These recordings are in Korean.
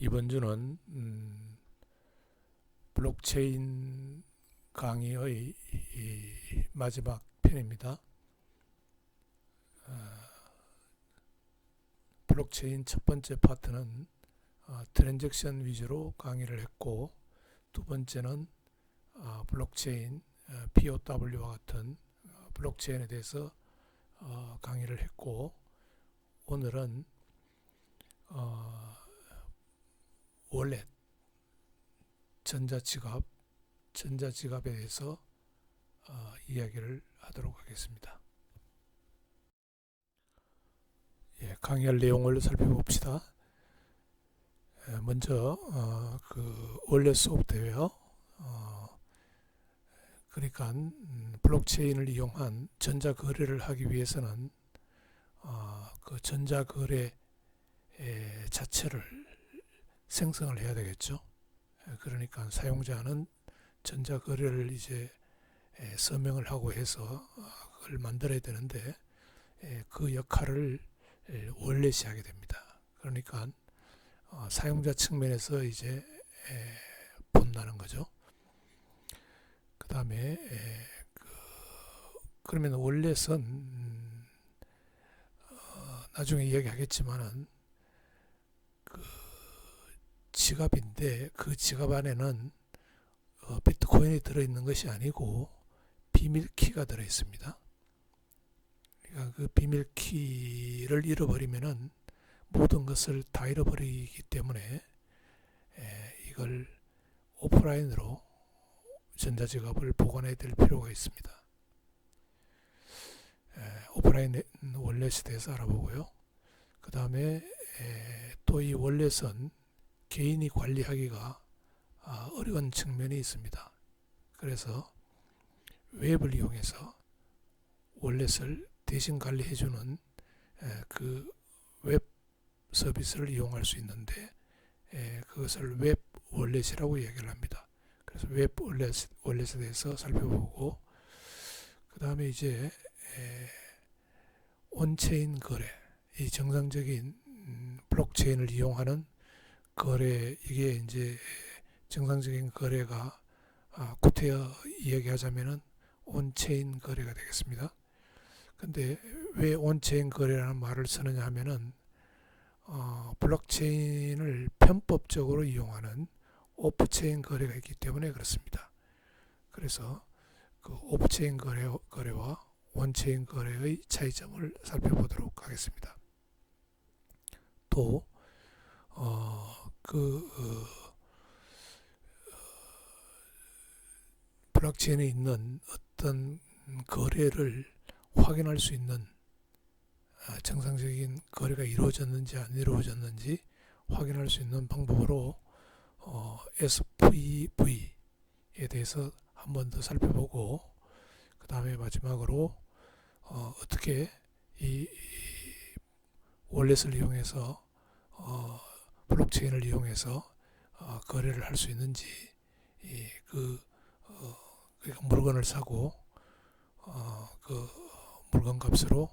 이번 주는 블록체인 강의의 마지막 편입니다. 블록체인 첫 번째 파트는 트랜잭션 위주로 강의를 했고, 두 번째는 블록체인 POW와 같은 블록체인에 대해서 강의를 했고, 오늘은 월렛, 전자지갑에 대해서 이야기를 하도록 하겠습니다. 강의할 내용을 살펴봅시다. 먼저 그 월렛 소프트웨어, 그러니까 블록체인을 이용한 전자거래를 하기 위해서는 그 전자거래 자체를 생성을 해야 되겠죠. 그러니까 사용자는 전자거래를 이제 서명을 하고 해서 그걸 만들어야 되는데, 그 역할을 월렛이 하게 됩니다. 그러니까 사용자 측면에서 이제 본다는 거죠. 그 다음에 그러면 월렛은 나중에 이야기하겠지만은 그 지갑인데, 그 지갑 안에는 비트코인이 들어있는 것이 아니고 비밀키가 들어있습니다. 그러니까 그 비밀키를 잃어버리면은 모든 것을 다 잃어버리기 때문에 이걸 오프라인으로 전자지갑을 보관해야 될 필요가 있습니다. 오프라인 월렛에 대해서 알아보고요. 그 다음에 또 이 월렛은 개인이 관리하기가 어려운 측면이 있습니다. 그래서 웹을 이용해서 월렛을 대신 관리해주는 그 웹 서비스를 이용할 수 있는데, 그것을 웹 월렛이라고 이야기를 합니다. 그래서 웹 월렛에 대해서 살펴보고, 그 다음에 이제 온체인 거래, 이 정상적인 블록체인을 이용하는 거래, 이게 이제 정상적인 거래가 구태여 이야기하자면은 온체인 거래가 되겠습니다. 근데 왜 온체인 거래라는 말을 쓰느냐 하면은 블록체인을 편법적으로 이용하는 오프체인 거래가 있기 때문에 그렇습니다. 그래서 그 오프체인 거래와 온체인 거래의 차이점을 살펴보도록 하겠습니다. 또 블록체인에 있는 어떤 거래를 확인할 수 있는, 정상적인 거래가 이루어졌는지 안 이루어졌는지 확인할 수 있는 방법으로 SPV에 대해서 한 번 더 살펴보고, 그 다음에 마지막으로 어떻게 이 월렛을 이용해서 블록체인을 이용해서 거래를 할 수 있는지, 그러니까 물건을 사고 그 물건 값으로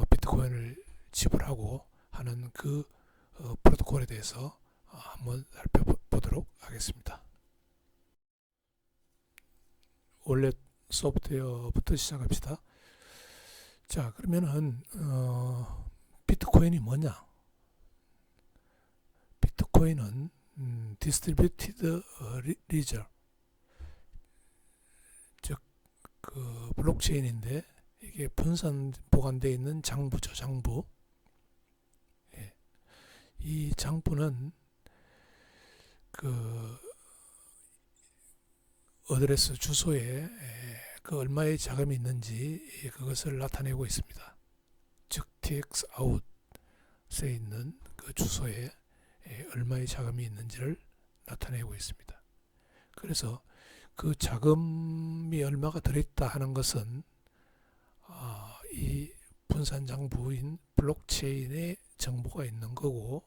비트코인을 지불하고 하는 그 프로토콜에 대해서 한번 살펴보도록 하겠습니다. 월렛 소프트웨어부터 시작합시다. 자, 그러면은 비트코인이 뭐냐? 비트코인은 디스트리뷰티드 리저, 즉 그 블록체인인데 이게 분산 보관되어 있는 장부죠, 장부. 이 장부는 그 어드레스 주소에 그 얼마의 자금이 있는지 그것을 나타내고 있습니다. 즉 TX out에 있는 그 주소에 얼마의 자금이 있는지를 나타내고 있습니다. 그래서 그 자금이 얼마가 들어있다 하는 것은 이 분산 장부인 블록체인에 정보가 있는 거고,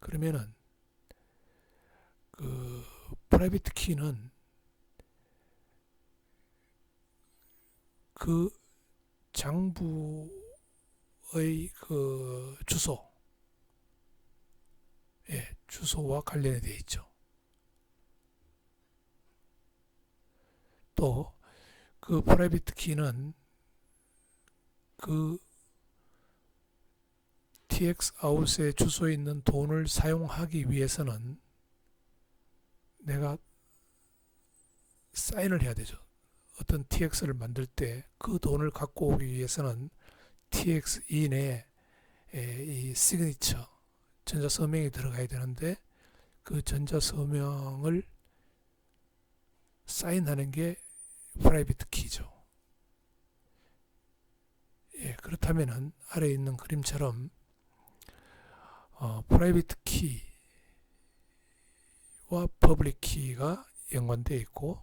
그러면은 그 프라이빗 키는 그 장부의 그 주소, 주소와 관련이 되어 있죠. 또 그 프라이빗 키는 그 TX아웃의 주소에 있는 돈을 사용하기 위해서는 내가 사인을 해야 되죠. 어떤 TX를 만들 때 그 돈을 갖고 오기 위해서는 TX인에 이 시그니처 전자서명이 들어가야 되는데 그 전자서명을 사인하는 게 프라이빗 키죠. 예, 그렇다면은 아래에 있는 그림처럼 프라이빗 키와 퍼블릭 키가 연관되어 있고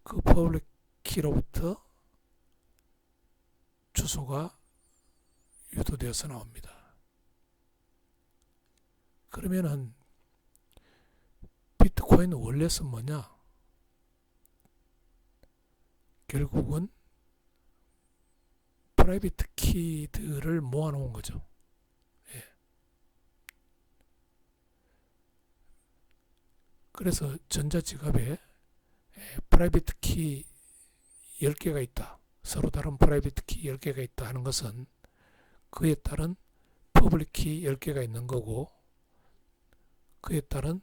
그 퍼블릭 키로부터 주소가 유도되어서 나옵니다. 그러면은 비트코인 월렛은 뭐냐? 결국은 프라이빗 키들을 모아놓은 거죠. 예. 그래서 전자지갑에 프라이빗 키 10개가 있다. 서로 다른 프라이빗 키 10개가 있다 하는 것은 그에 따른 퍼블릭 키 10개가 있는 거고 그에 따른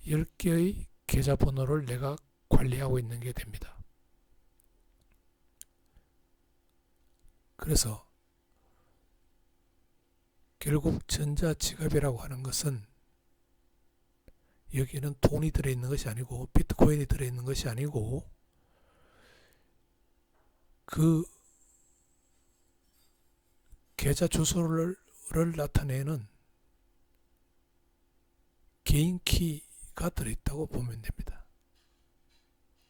10개의 계좌번호를 내가 관리하고 있는 게 됩니다. 그래서 결국 전자지갑이라고 하는 것은 여기에는 돈이 들어있는 것이 아니고 비트코인이 들어있는 것이 아니고 그 계좌 주소를 나타내는 개인 키가 들어있다고 보면 됩니다.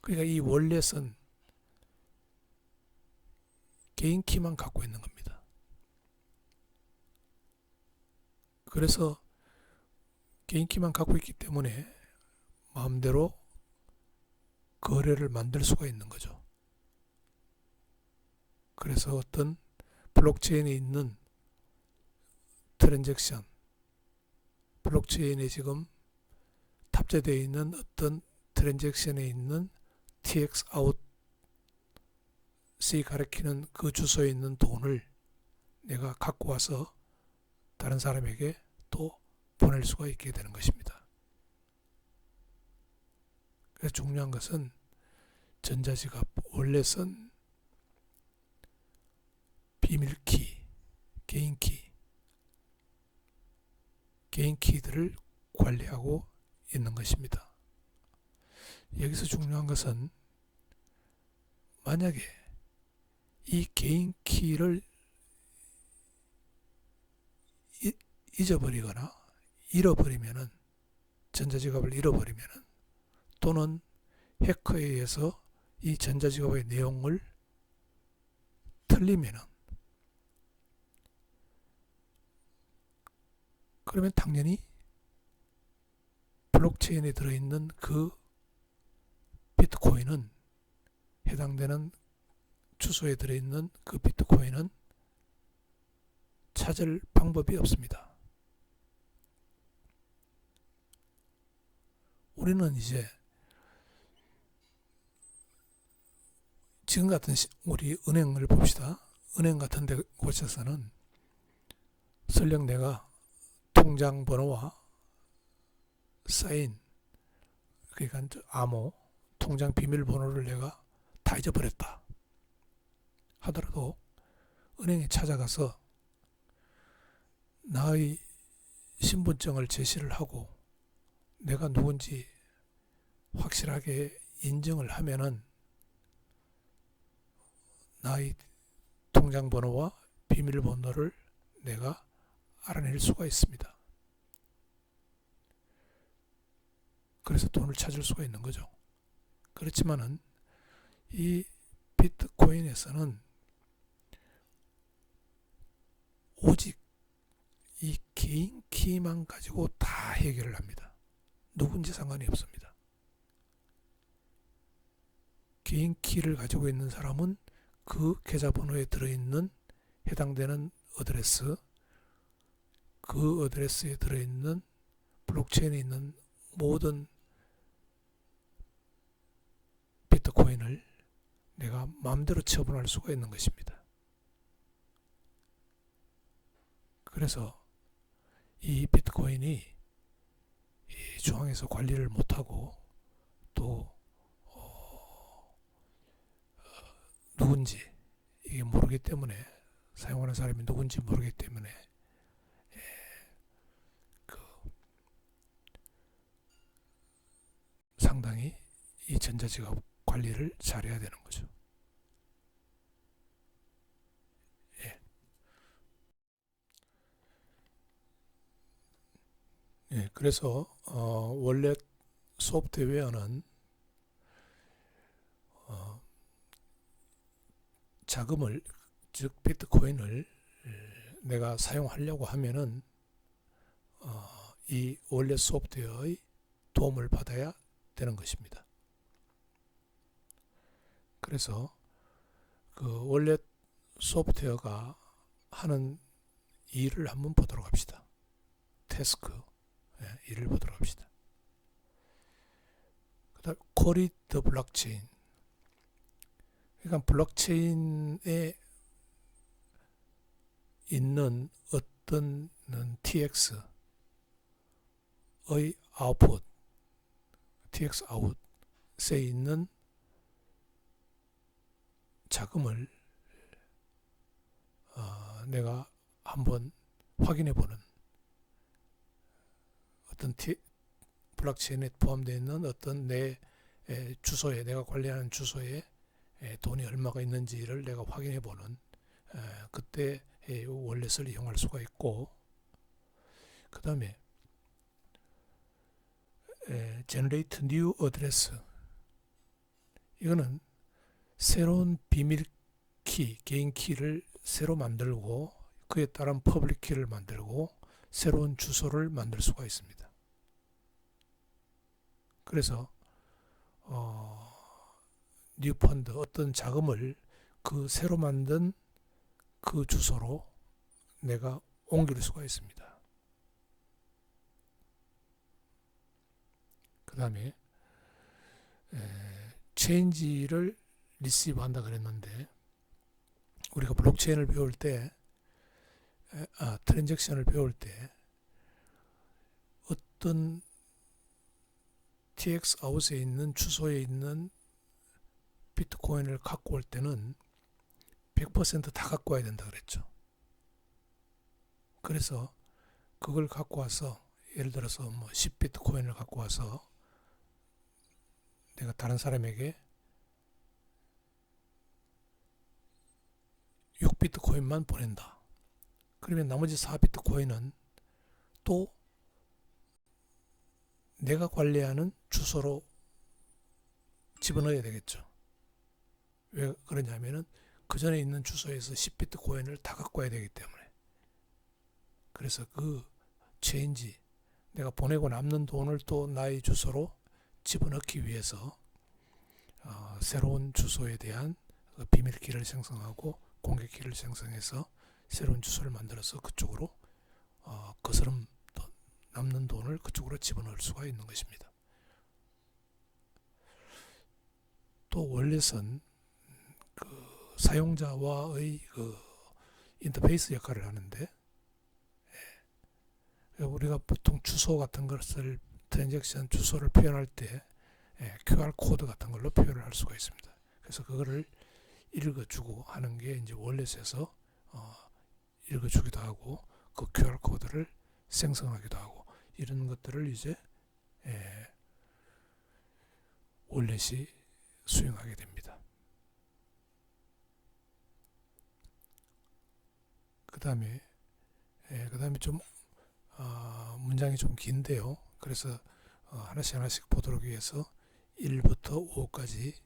그러니까 이 월렛은 개인 키만 갖고 있는 겁니다. 그래서 개인 키만 갖고 있기 때문에 마음대로 거래를 만들 수가 있는 거죠. 그래서 어떤 블록체인에 있는 트랜잭션, 블록체인에 지금 탑재되어 있는 어떤 트랜잭션에 있는 TX아웃이 가리키는 그 주소에 있는 돈을 내가 갖고 와서 다른 사람에게 또 보낼 수가 있게 되는 것입니다. 그래서 중요한 것은 전자지갑 월렛은 비밀키, 개인 키들을 관리하고 있는 것입니다. 여기서 중요한 것은 만약에 이 개인 키를 잊어버리거나 잃어버리면은 전자지갑을 잃어버리면은 또는 해커에 의해서 이 전자지갑의 내용을 틀리면은 그러면 당연히 블록체인에 들어있는 그 비트코인은 해당되는 주소에 들어있는 그 비트코인은 찾을 방법이 없습니다. 우리는 이제 지금 같은 우리 은행을 봅시다. 은행 같은 데 곳에서는 설령 내가 통장 번호와 사인, 그러니까 암호, 통장 비밀번호를 내가 다 잊어버렸다 하더라도 은행에 찾아가서 나의 신분증을 제시를 하고 내가 누군지 확실하게 인증을 하면은 나의 통장 번호와 비밀번호를 내가 알아낼 수가 있습니다. 그래서 돈을 찾을 수가 있는 거죠. 그렇지만은 이 비트코인에서는 오직 이 개인 키만 가지고 다 해결을 합니다. 누군지 상관이 없습니다. 개인 키를 가지고 있는 사람은 그 계좌번호에 들어있는 해당되는 어드레스, 그 어드레스에 들어있는 블록체인에 있는 모든 비트코인을 내가 마음대로 처분할 수가 있는 것입니다. 그래서 이 비트코인이 이 중앙에서 관리를 못하고 또 누군지 이게 모르기 때문에, 사용하는 사람이 누군지 모르기 때문에 그 상당히 이 전자지갑 관리를 잘해야 되는 거죠. 예. 예, 그래서 원래 소프트웨어는 자금을, 즉 비트코인을 내가 사용하려고 하면은 이 원래 소프트웨어의 도움을 받아야 되는 것입니다. 그래서 그 원래 소프트웨어가 하는 일을 한번 보도록 합시다. 태스크, 일을 보도록 합시다. 그 다음 Call it the blockchain. 그러니까 블록체인에 있는 어떤 TX의 아웃풋, TX 아웃에 있는 자금을 내가 한번 확인해 보는, 어떤 블록체인에 포함되어 있는 어떤 내 주소에, 내가 관리하는 주소에 돈이 얼마가 있는지를 내가 확인해 보는, 그때 월렛을 이용할 수가 있고, 그 다음에 Generate New Address, 이거는 새로운 비밀키, 개인 키를 새로 만들고 그에 따른 퍼블릭 키를 만들고 새로운 주소를 만들 수가 있습니다. 그래서 뉴펀드, 어떤 자금을 그 새로 만든 그 주소로 내가 옮길 수가 있습니다. 그 다음에 체인지를 리시브 한다 그랬는데, 우리가 블록체인을 배울 때, 트랜잭션을 배울 때 어떤 TX 아웃에 있는 주소에 있는 비트코인을 갖고 올 때는 100%다 갖고 와야 된다 그랬죠. 그래서 그걸 갖고 와서, 예를 들어서 뭐 10비트코인을 갖고 와서 내가 다른 사람에게 6비트코인만 보낸다. 그러면 나머지 4비트코인은 또 내가 관리하는 주소로 집어넣어야 되겠죠. 왜 그러냐면은 그 전에 있는 주소에서 10비트코인을 다 갖고 와야 되기 때문에. 그래서 그 체인지, 내가 보내고 남는 돈을 또 나의 주소로 집어넣기 위해서 새로운 주소에 대한 비밀키를 생성하고 공개키를 생성해서 새로운 주소를 만들어서 그쪽으로 그스름 남는 돈을 그쪽으로 집어넣을 수가 있는 것입니다. 또 월렛은 그 사용자와의 그 인터페이스 역할을 하는데, 우리가 보통 주소 같은 것을, 트랜잭션 주소를 표현할 때 QR 코드 같은 걸로 표현을 할 수가 있습니다. 그래서 그거를 읽어주고 하는 게 이제 월렛에서 읽어주기도 하고 그 QR 코드를 생성하기도 하고, 이런 것들을 이제 월렛이 수행하게 됩니다. 그 다음에 좀 문장이 좀 긴데요. 그래서 하나씩 보도록 위해서 1부터 5까지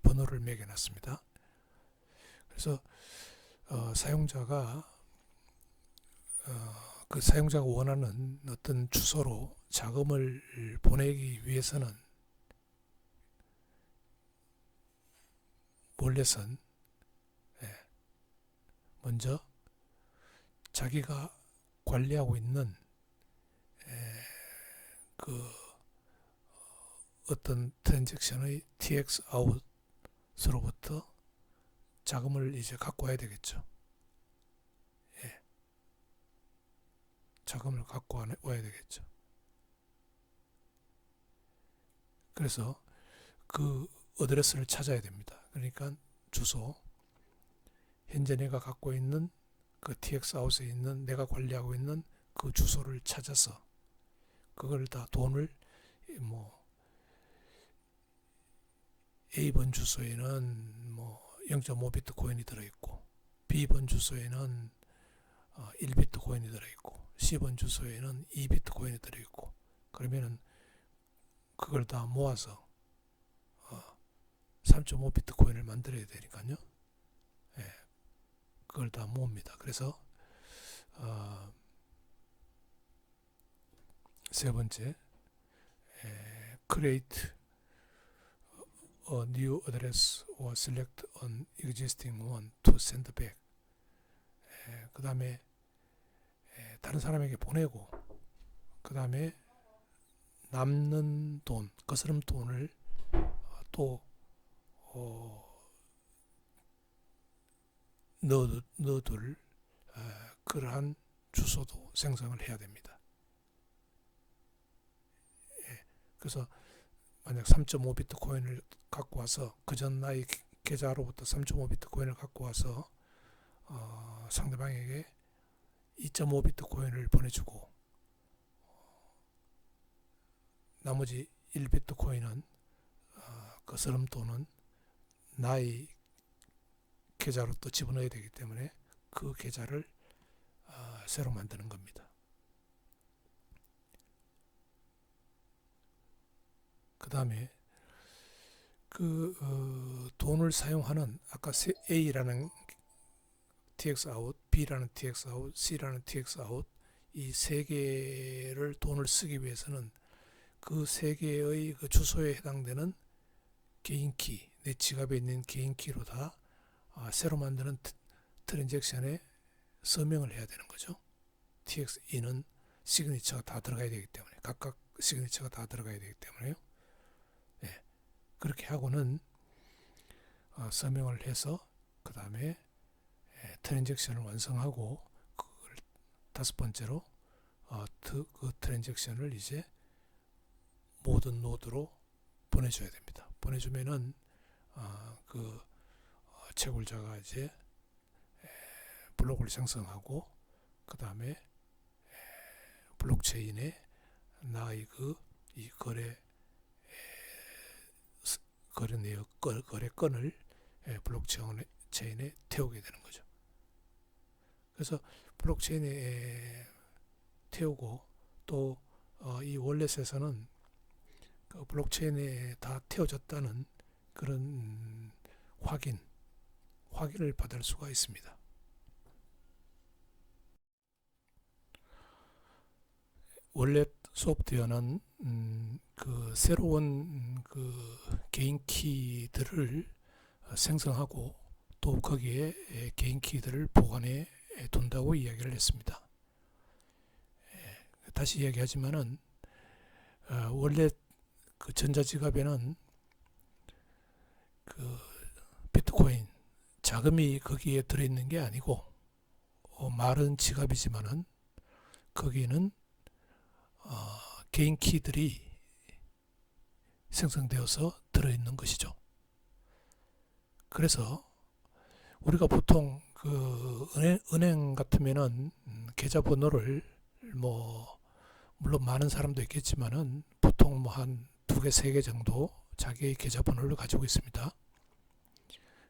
번호를 매겨놨습니다. 그래서 사용자가 원하는 어떤 주소로 자금을 보내기 위해서는 월렛은 먼저 자기가 관리하고 있는 어떤 트랜잭션의 TX 아웃으로부터 자금을 이제 갖고 와야 되겠죠. 예. 자금을 갖고 와야 되겠죠. 그래서 그 어드레스를 찾아야 됩니다. 그러니까 주소, 현재 내가 갖고 있는 그 TX 아웃에 있는 내가 관리하고 있는 그 주소를 찾아서 그걸 다 돈을 뭐 A번 주소에는 뭐 0.5비트코인이 들어있고 B번 주소에는 1비트코인이 들어있고 C번 주소에는 2비트코인이 들어있고 그러면은 그걸 다 모아서 3.5비트코인을 만들어야 되니까요. 예, 그걸 다 모읍니다. 그래서 세 번째, create a new address or select an existing one to send back. 그 다음에 다른 사람에게 보내고 그 다음에 남는 돈, 거스름 돈을 또 넣어둘 그러한 주소도 생성을 해야 됩니다. 그래서 만약 3.5비트코인을 갖고 와서 그전 나의 계좌로부터 3.5비트코인을 갖고 와서 상대방에게 2.5비트코인을 보내주고 나머지 1비트코인은 거스름 돈은 나의 계좌로 또 집어넣어야 되기 때문에 그 계좌를 새로 만드는 겁니다. 그 다음에 돈을 사용하는 아까 A라는 TX 아웃, B라는 TX 아웃, C라는 TX 아웃 이 세 개를 돈을 쓰기 위해서는 그 세 개의 그 주소에 해당되는 개인키, 내 지갑에 있는 개인키로 다 새로 만드는 트랜잭션에 서명을 해야 되는 거죠. TX2는 시그니처가 다 들어가야 되기 때문에 각각 시그니처가 다 들어가야 되기 때문에요. 네, 그렇게 하고는 서명을 해서 그 다음에 트랜잭션을 완성하고 그걸 다섯 번째로 그 트랜잭션을 이제 모든 노드로 보내줘야 됩니다. 보내주면은 채굴자가 이제 블록을 생성하고 그 다음에 블록체인에 나의 이 거래 건을 블록체인에 태우게 되는 거죠. 그래서 블록체인에 태우고 또 이 월렛에서는 그 블록체인에 다 태워졌다는 그런 확인을 받을 수가 있습니다. 월렛 소프트웨어는 그 새로운 그 개인 키들을 생성하고 또 거기에 개인 키들을 보관해 둔다고 이야기를 했습니다. 다시 이야기하지만은 원래 그 전자지갑에는 그 비트코인 자금이 거기에 들어있는 게 아니고 말은 지갑이지만은 거기에는 개인 키들이 생성되어서 들어있는 것이죠. 그래서 우리가 보통 그 은행 같으면은 계좌번호를 물론 많은 사람도 있겠지만은 보통 한 2개, 3개 정도 자기의 계좌번호를 가지고 있습니다.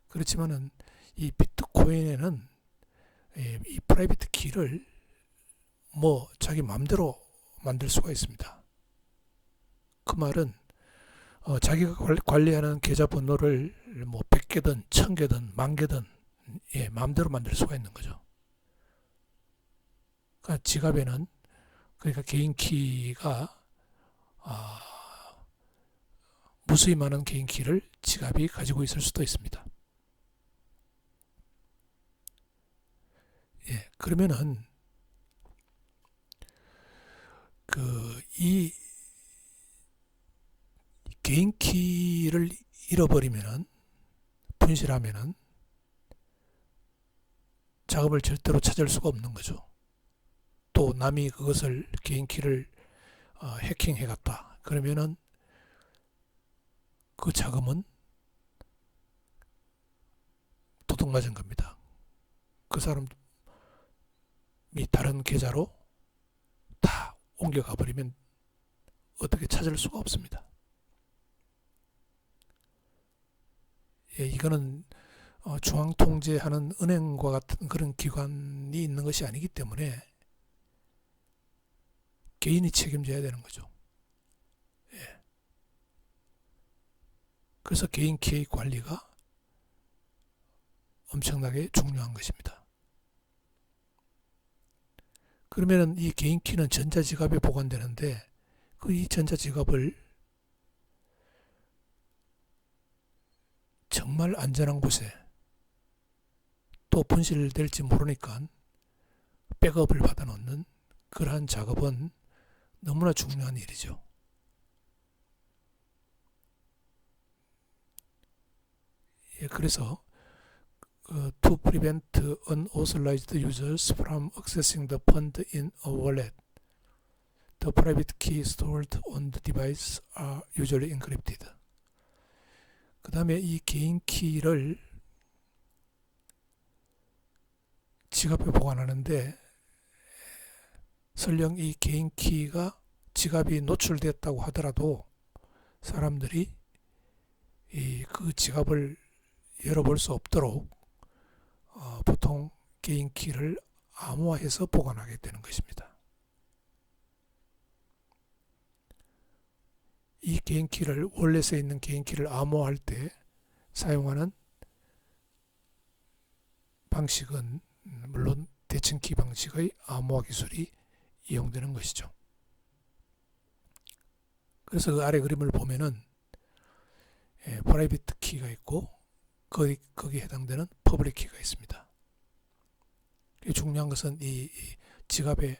그렇지만은 이 비트코인에는 이 프라이빗 키를 자기 마음대로 만들 수가 있습니다. 그 말은 자기가 관리하는 계좌번호를 100개든 1000개든 10,000개든 마음대로 만들 수가 있는 거죠. 그러니까 지갑에는 그러니까 개인 키가 무수히 많은 개인 키를 지갑이 가지고 있을 수도 있습니다. 그러면은 이 개인 키를 잃어버리면은, 분실하면은 작업을 절대로 찾을 수가 없는 거죠. 또 남이 그것을 개인 키를 해킹해 갔다. 그러면은 그 자금은 도둑 맞은 겁니다. 그 사람이 다른 계좌로 다 옮겨가 버리면 어떻게 찾을 수가 없습니다. 예, 이거는 중앙 통제하는 은행과 같은 그런 기관이 있는 것이 아니기 때문에 개인이 책임져야 되는 거죠. 예. 그래서 개인 키의 관리가 엄청나게 중요한 것입니다. 그러면 이 개인 키는 전자지갑에 보관되는데 이 전자지갑을 정말 안전한 곳에, 또 분실될지 모르니까 백업을 받아 놓는 그러한 작업은 너무나 중요한 일이죠. 예, 그래서 to prevent unauthorized users from accessing the fund in a wallet, the private key stored on the device are usually encrypted. 그 다음에 이 개인 키를 지갑에 보관하는데, 설령 이 개인 키가 지갑이 노출됐다고 하더라도 사람들이 그 지갑을 열어볼 수 없도록 보통 개인 키를 암호화해서 보관하게 되는 것입니다. 이 개인 키를, 월렛에 있는 개인 키를 암호화할 때 사용하는 방식은 물론 대칭키 방식의 암호화 기술이 이용되는 것이죠. 그래서 그 아래 그림을 보면은 프라이빗 키가 있고 거기에 해당되는 퍼블릭 키가 있습니다. 중요한 것은 이 지갑에는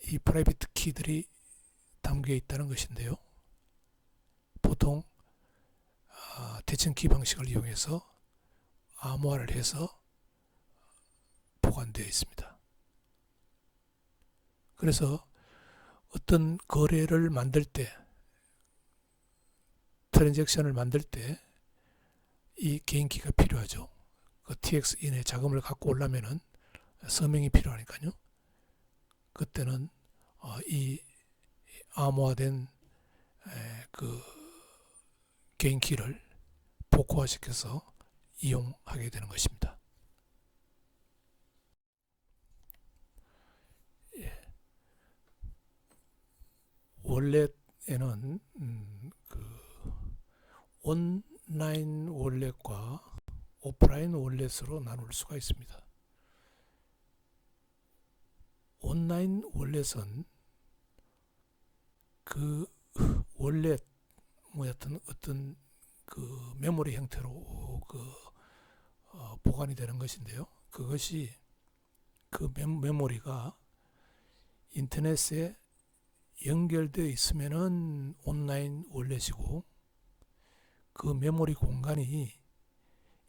이 프라이빗 키들이 담겨 있다는 것인데요. 보통 대칭키 방식을 이용해서 암호화를 해서 보관되어 있습니다. 그래서 어떤 거래를 만들 때, 트랜잭션을 만들 때 이 개인키가 필요하죠. 그 TX인의 자금을 갖고 오려면은 서명이 필요하니까요. 그때는 이 암호화된 그 개인키를 복호화시켜서 이용하게 되는 것입니다. 예. 월렛에는 그 온라인 월렛과 오프라인 월렛으로 나눌 수가 있습니다. 온라인 월렛은 그 월렛 어떤 그 메모리 형태로 보관이 되는 것인데요. 그것이 그 메모리가 인터넷에 연결되어 있으면은 온라인 월렛이고, 그 메모리 공간이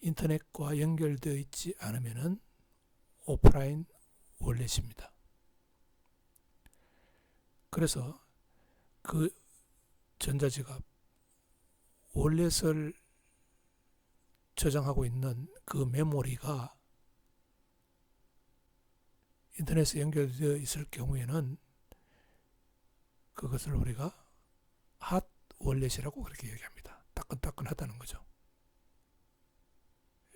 인터넷과 연결되어 있지 않으면은 오프라인 월렛입니다. 그래서 그 전자지갑 월렛을 저장하고 있는 그 메모리가 인터넷에 연결되어 있을 경우에는 그것을 우리가 핫 월렛이라고 그렇게 얘기합니다. 따끈따끈하다는 거죠.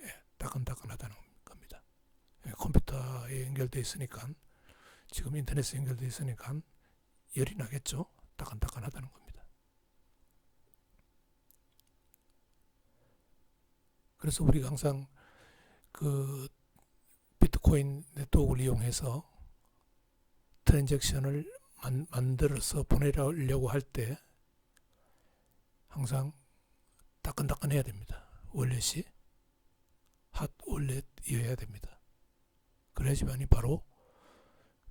예, 따끈따끈하다는 겁니다. 예, 컴퓨터에 연결되어 있으니까, 지금 인터넷에 연결되어 있으니까 열이 나겠죠. 따끈따끈하다는 겁니다. 그래서 우리가 항상 그 비트코인 네트워크를 이용해서 트랜잭션을 만들어서 보내려고 할 때 항상 따끈따끈해야 됩니다. 월렛이 핫 월렛이어야 됩니다. 그래야지만이 바로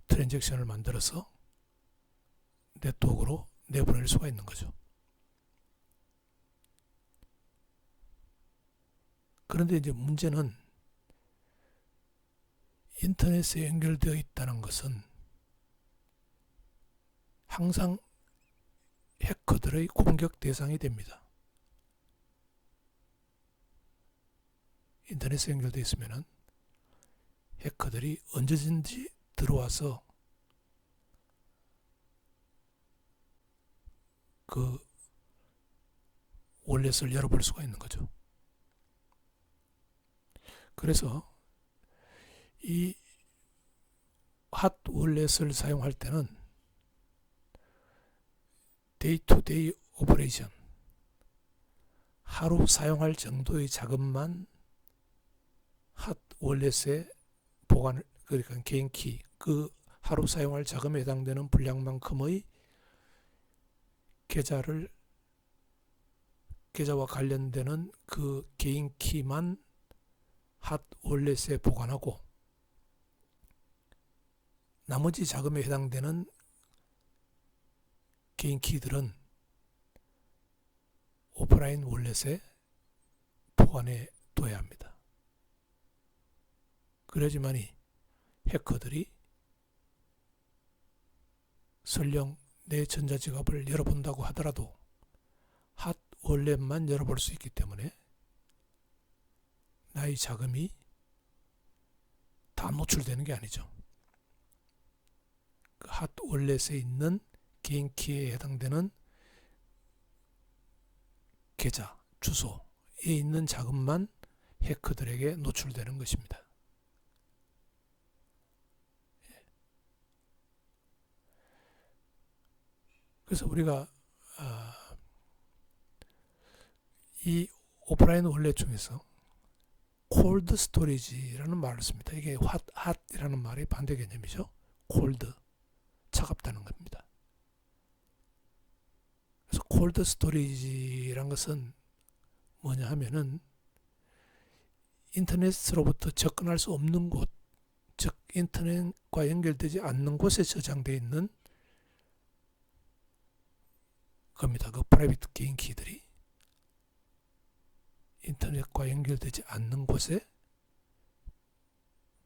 트랜잭션을 만들어서 네트워크로 내보낼 수가 있는 거죠. 그런데 이제 문제는 인터넷에 연결되어 있다는 것은 항상 해커들의 공격 대상이 됩니다. 인터넷에 연결되어 있으면 해커들이 언제든지 들어와서 그 월렛을 열어볼 수가 있는 거죠. 그래서 이 핫 월렛을 사용할 때는 데이 투 데이 오퍼레이션, 하루 사용할 정도의 자금만 핫 월렛에 보관을, 그러니까 개인키, 그 하루 사용할 자금에 해당되는 분량만큼의 계좌와 관련되는 그 개인키만 핫 월렛에 보관하고, 나머지 자금에 해당되는 개인키들은 오프라인 월렛에 보관해 둬야 합니다. 그래야지만이 해커들이 설령 내 전자지갑을 열어본다고 하더라도 핫 월렛만 열어볼 수 있기 때문에 나의 자금이 다 노출되는 게 아니죠. 그 핫 월렛에 있는 개인키에 해당되는 계좌, 주소에 있는 자금만 해커들에게 노출되는 것입니다. 그래서 우리가 이 오프라인 월렛 중에서 콜드 스토리지라는 말을 씁니다. 이게 핫이라는 말의 반대 개념이죠. 콜드, 차갑다는 겁니다. 그래서 콜드 스토리지란 것은 뭐냐 하면은 인터넷으로부터 접근할 수 없는 곳, 즉 인터넷과 연결되지 않는 곳에 저장되어 있는 겁니다. 그 프라이빗 개인 키들이 인터넷과 연결되지 않는 곳에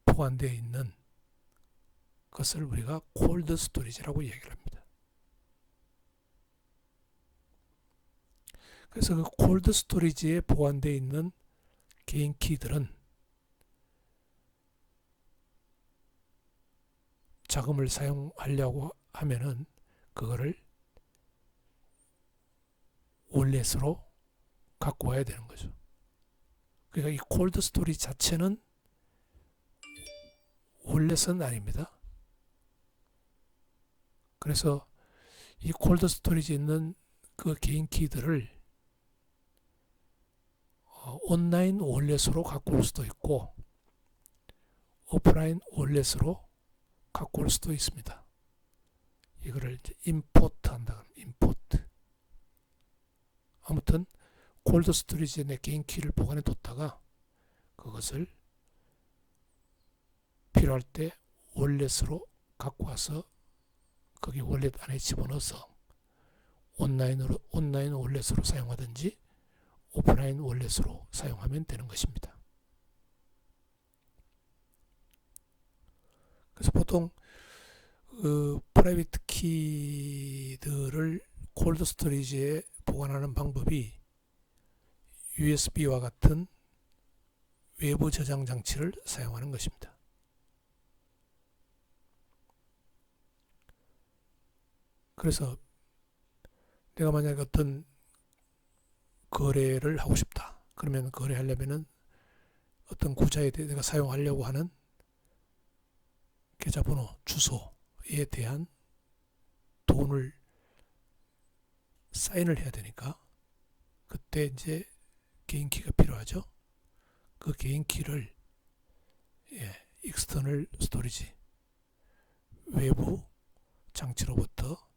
보관되어 있는 것을 우리가 콜드 스토리지라고 얘기를 합니다. 그래서 그 콜드 스토리지에 보관되어 있는 개인 키들은 자금을 사용하려고 하면은 그거를 월렛으로 갖고 와야 되는 거죠. 그러니까 이 콜드 스토리 자체는 월렛은 아닙니다. 그래서 이 콜드 스토리지에 있는 그 개인 키들을 온라인 월렛으로 갖고 올 수도 있고 오프라인 월렛으로 갖고 올 수도 있습니다. 이거를 이제 임포트 한다. 임포트. 아무튼 콜드 스토리지에 내 개인 키를 보관해 뒀다가 그것을 필요할 때 월렛으로 갖고 와서 거기 월렛 안에 집어넣어서 온라인 월렛으로 사용하든지 오프라인 월렛으로 사용하면 되는 것입니다. 그래서 보통 프라이빗 키들을 콜드 스토리지에 보관하는 방법이 USB와 같은 외부 저장 장치를 사용하는 것입니다. 그래서 내가 만약에 어떤 거래를 하고 싶다. 그러면 거래하려면은 어떤 구자에 대해 내가 사용하려고 하는 계좌번호, 주소에 대한 돈을 사인을 해야 되니까 그때 이제 개인키가 필요하죠. 그 개인키를 익스터널 스토리지, 외부 장치로부터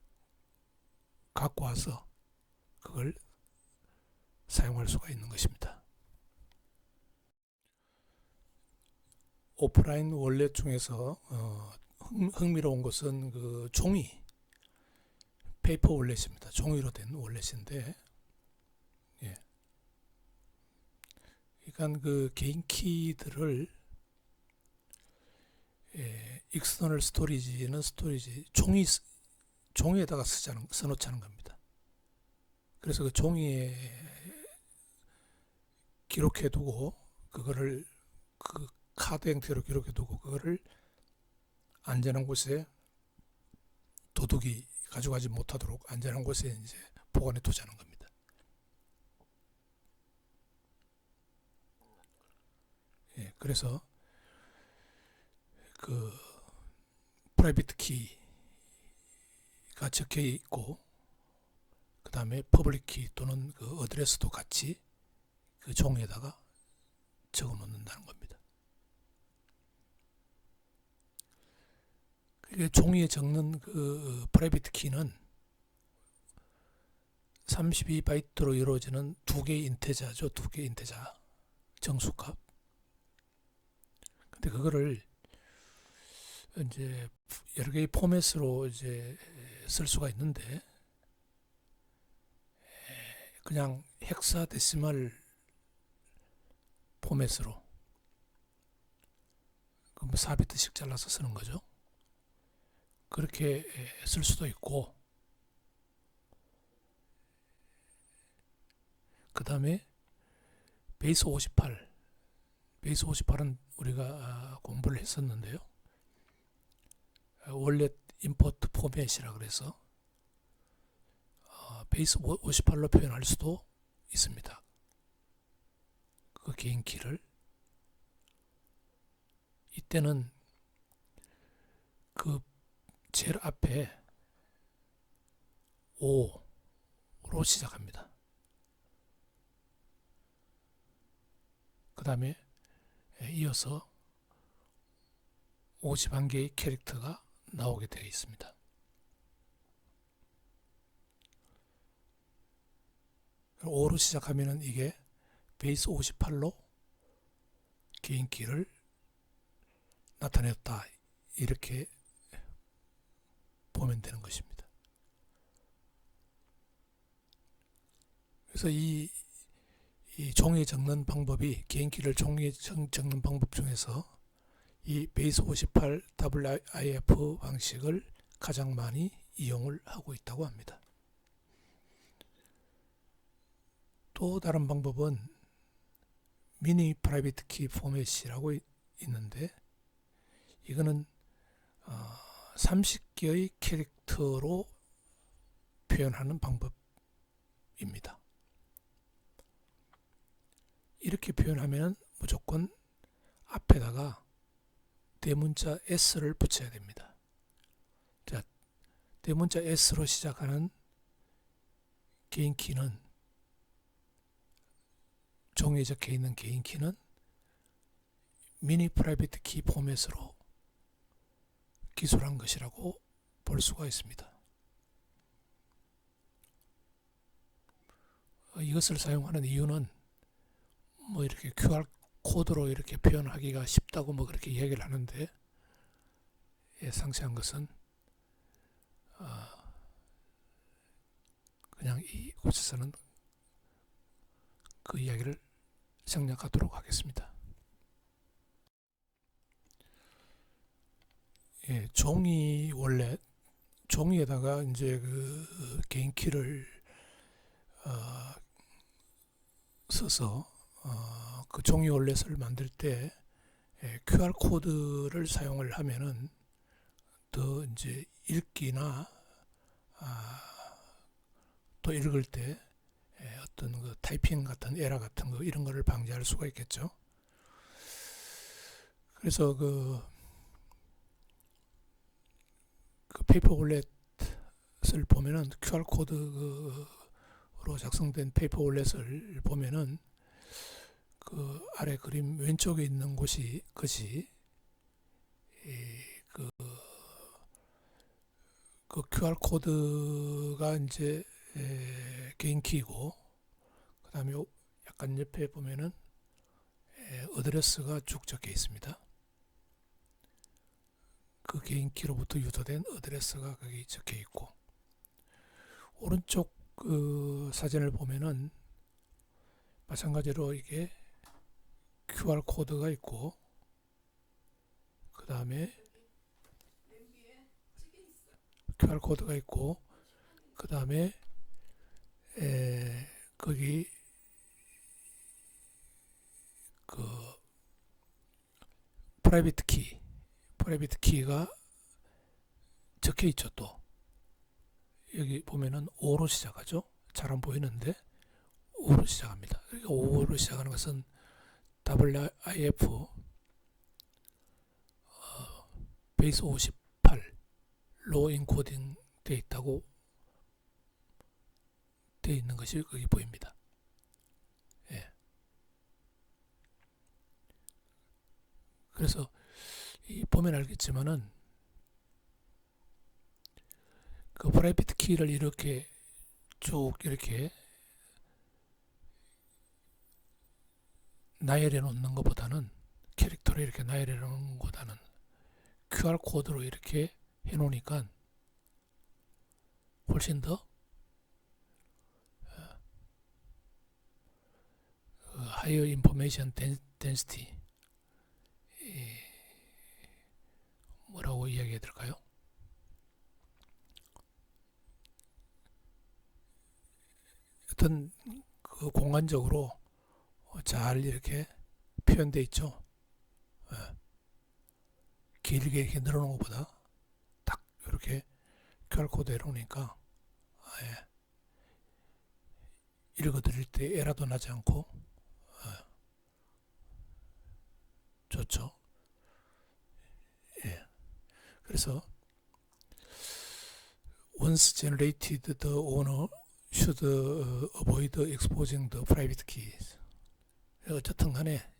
갖고 와서 그걸 사용할 수가 있는 것입니다. 오프라인 월렛 중에서 흥미로운 것은 그 종이, 페이퍼 월렛입니다. 종이로 된 월렛인데, 그러니까 그 개인 키들을 익스터널 스토리지는 종이에다가 써놓자는 겁니다. 그래서 그 종이에 기록해두고 그거를 그 카드 형태로 기록해두고 그거를 안전한 곳에 도둑이 가져가지 못하도록 안전한 곳에 이제 보관해 두자는 겁니다. 예, 그래서 그 프라이빗 키가 적혀 있고 그 다음에 퍼블릭 키 또는 그 어드레스도 같이 그 종이에다가 적어 놓는다는 겁니다. 종이에 적는 그 프라이빗 키는 32바이트로 이루어지는 두 개의 인테자죠. 두 개의 인테자 정수값. 근데 그거를 이제 여러 개의 포맷으로 이제 쓸 수가 있는데 그냥 헥사데시멀 포맷으로 4비트씩 잘라서 쓰는 거죠. 그렇게 쓸 수도 있고 그 다음에 베이스 58은 우리가 공부를 했었는데요. 원래 임포트 포맷이라 그래서 베이스 58로 표현할 수도 있습니다. 그 개인 키를 이때는 그 제일 앞에 5로 시작합니다. 그 다음에 이어서 51개의 캐릭터가 나오게 되어 있습니다. O로 시작하면은 이게 베이스 58로 개인키를 나타냈다 이렇게 보면 되는 것입니다. 그래서 이 종이에 적는 방법이 개인키를 종이에 적는 방법 중에서 이 베이스 58 WIF 방식을 가장 많이 이용을 하고 있다고 합니다. 또 다른 방법은 미니 프라이빗 키 포맷이라고 있는데 이거는 30개의 캐릭터로 표현하는 방법입니다. 이렇게 표현하면 무조건 앞에다가 대문자 S를 붙여야 됩니다. 자, 대문자 S로 시작하는 개인키는 종이에 적혀 있는 개인키는 미니 프라이빗 키 포맷으로 기술한 것이라고 볼 수가 있습니다. 이것을 사용하는 이유는 뭐 이렇게 QR 코드로 이렇게 표현하기가 쉽다고 뭐 그렇게 이야기를 하는데 상세한 것은 그냥 이곳에서는 그 이야기를 생략하도록 하겠습니다. 원래 종이에다가 이제 그 개인키를 써서 그 종이 월렛을 만들 때 QR 코드를 사용을 하면은 더 이제 읽기나 또 읽을 때 어떤 그 타이핑 같은 에러 같은 거 이런 거를 방지할 수가 있겠죠. 그래서 그 페이퍼 월렛을 보면은 QR 코드로 작성된 페이퍼 월렛을 보면은 그 아래 그림 왼쪽에 있는 것이 그 QR 코드가 이제 개인키이고 그 다음에 약간 옆에 보면은 어드레스가 쭉 적혀 있습니다. 그 개인키로부터 유도된 어드레스가 거기 적혀 있고 오른쪽 그 사진을 보면은 마찬가지로 이게 QR 코드가 있고, 그 다음에 QR 코드가 있고, 그 다음에 거기 그 프라이빗 키가 적혀 있죠. 또 여기 보면은 O로 시작하죠. 잘 안 보이는데 O로 시작합니다. 그러니까 O로 시작하는 것은 WIF 베이스 58로 인코딩 되어 있다고 되어 있는 것이 거기 보입니다. 예. 그래서 보면 알겠지만은 그 프라이빗 키를 이렇게 쭉 이렇게 나열해 놓는 것보다는, 캐릭터로 이렇게 나열해 놓는 것보다는 QR 코드로 이렇게 해 놓으니까 훨씬 더 higher information density, 뭐라고 이야기해야 될까요? 어떤 그 공간적으로 잘 이렇게 표현되어 있죠. 길게 이렇게 늘어놓은 것보다 딱 이렇게 QR코드 해놓으니까 읽어드릴 때 에러도 나지 않고 좋죠. 예. 그래서 once generated, the owner should avoid exposing the private keys. 어쨌든 간에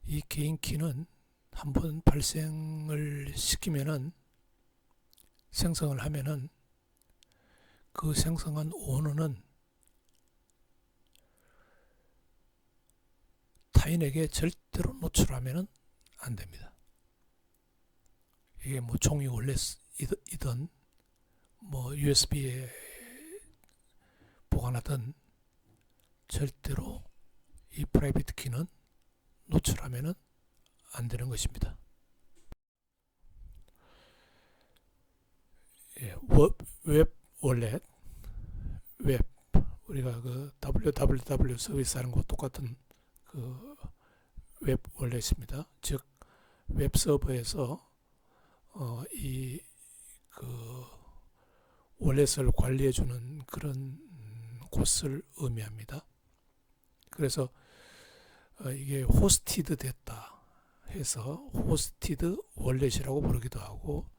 이 개인 키는 한번 발생을 시키면은, 생성을 하면은 그 생성한 오너는 타인에게 절대로 노출하면은 안 됩니다. 이게 뭐 종이 원래이든 뭐 USB에 보관하든 절대로 이 프라이빗 키는 노출하면은 안 되는 것입니다. 예, 웹 월렛, 웹, 우리가 그 www 서비스 하는 거 똑같은 그 웹 월렛입니다. 즉 웹 서버에서 이 그 월렛을 관리해 주는 그런 곳을 의미합니다. 그래서 이게 호스티드 됐다 해서 호스티드 월렛이라고 부르기도 하고,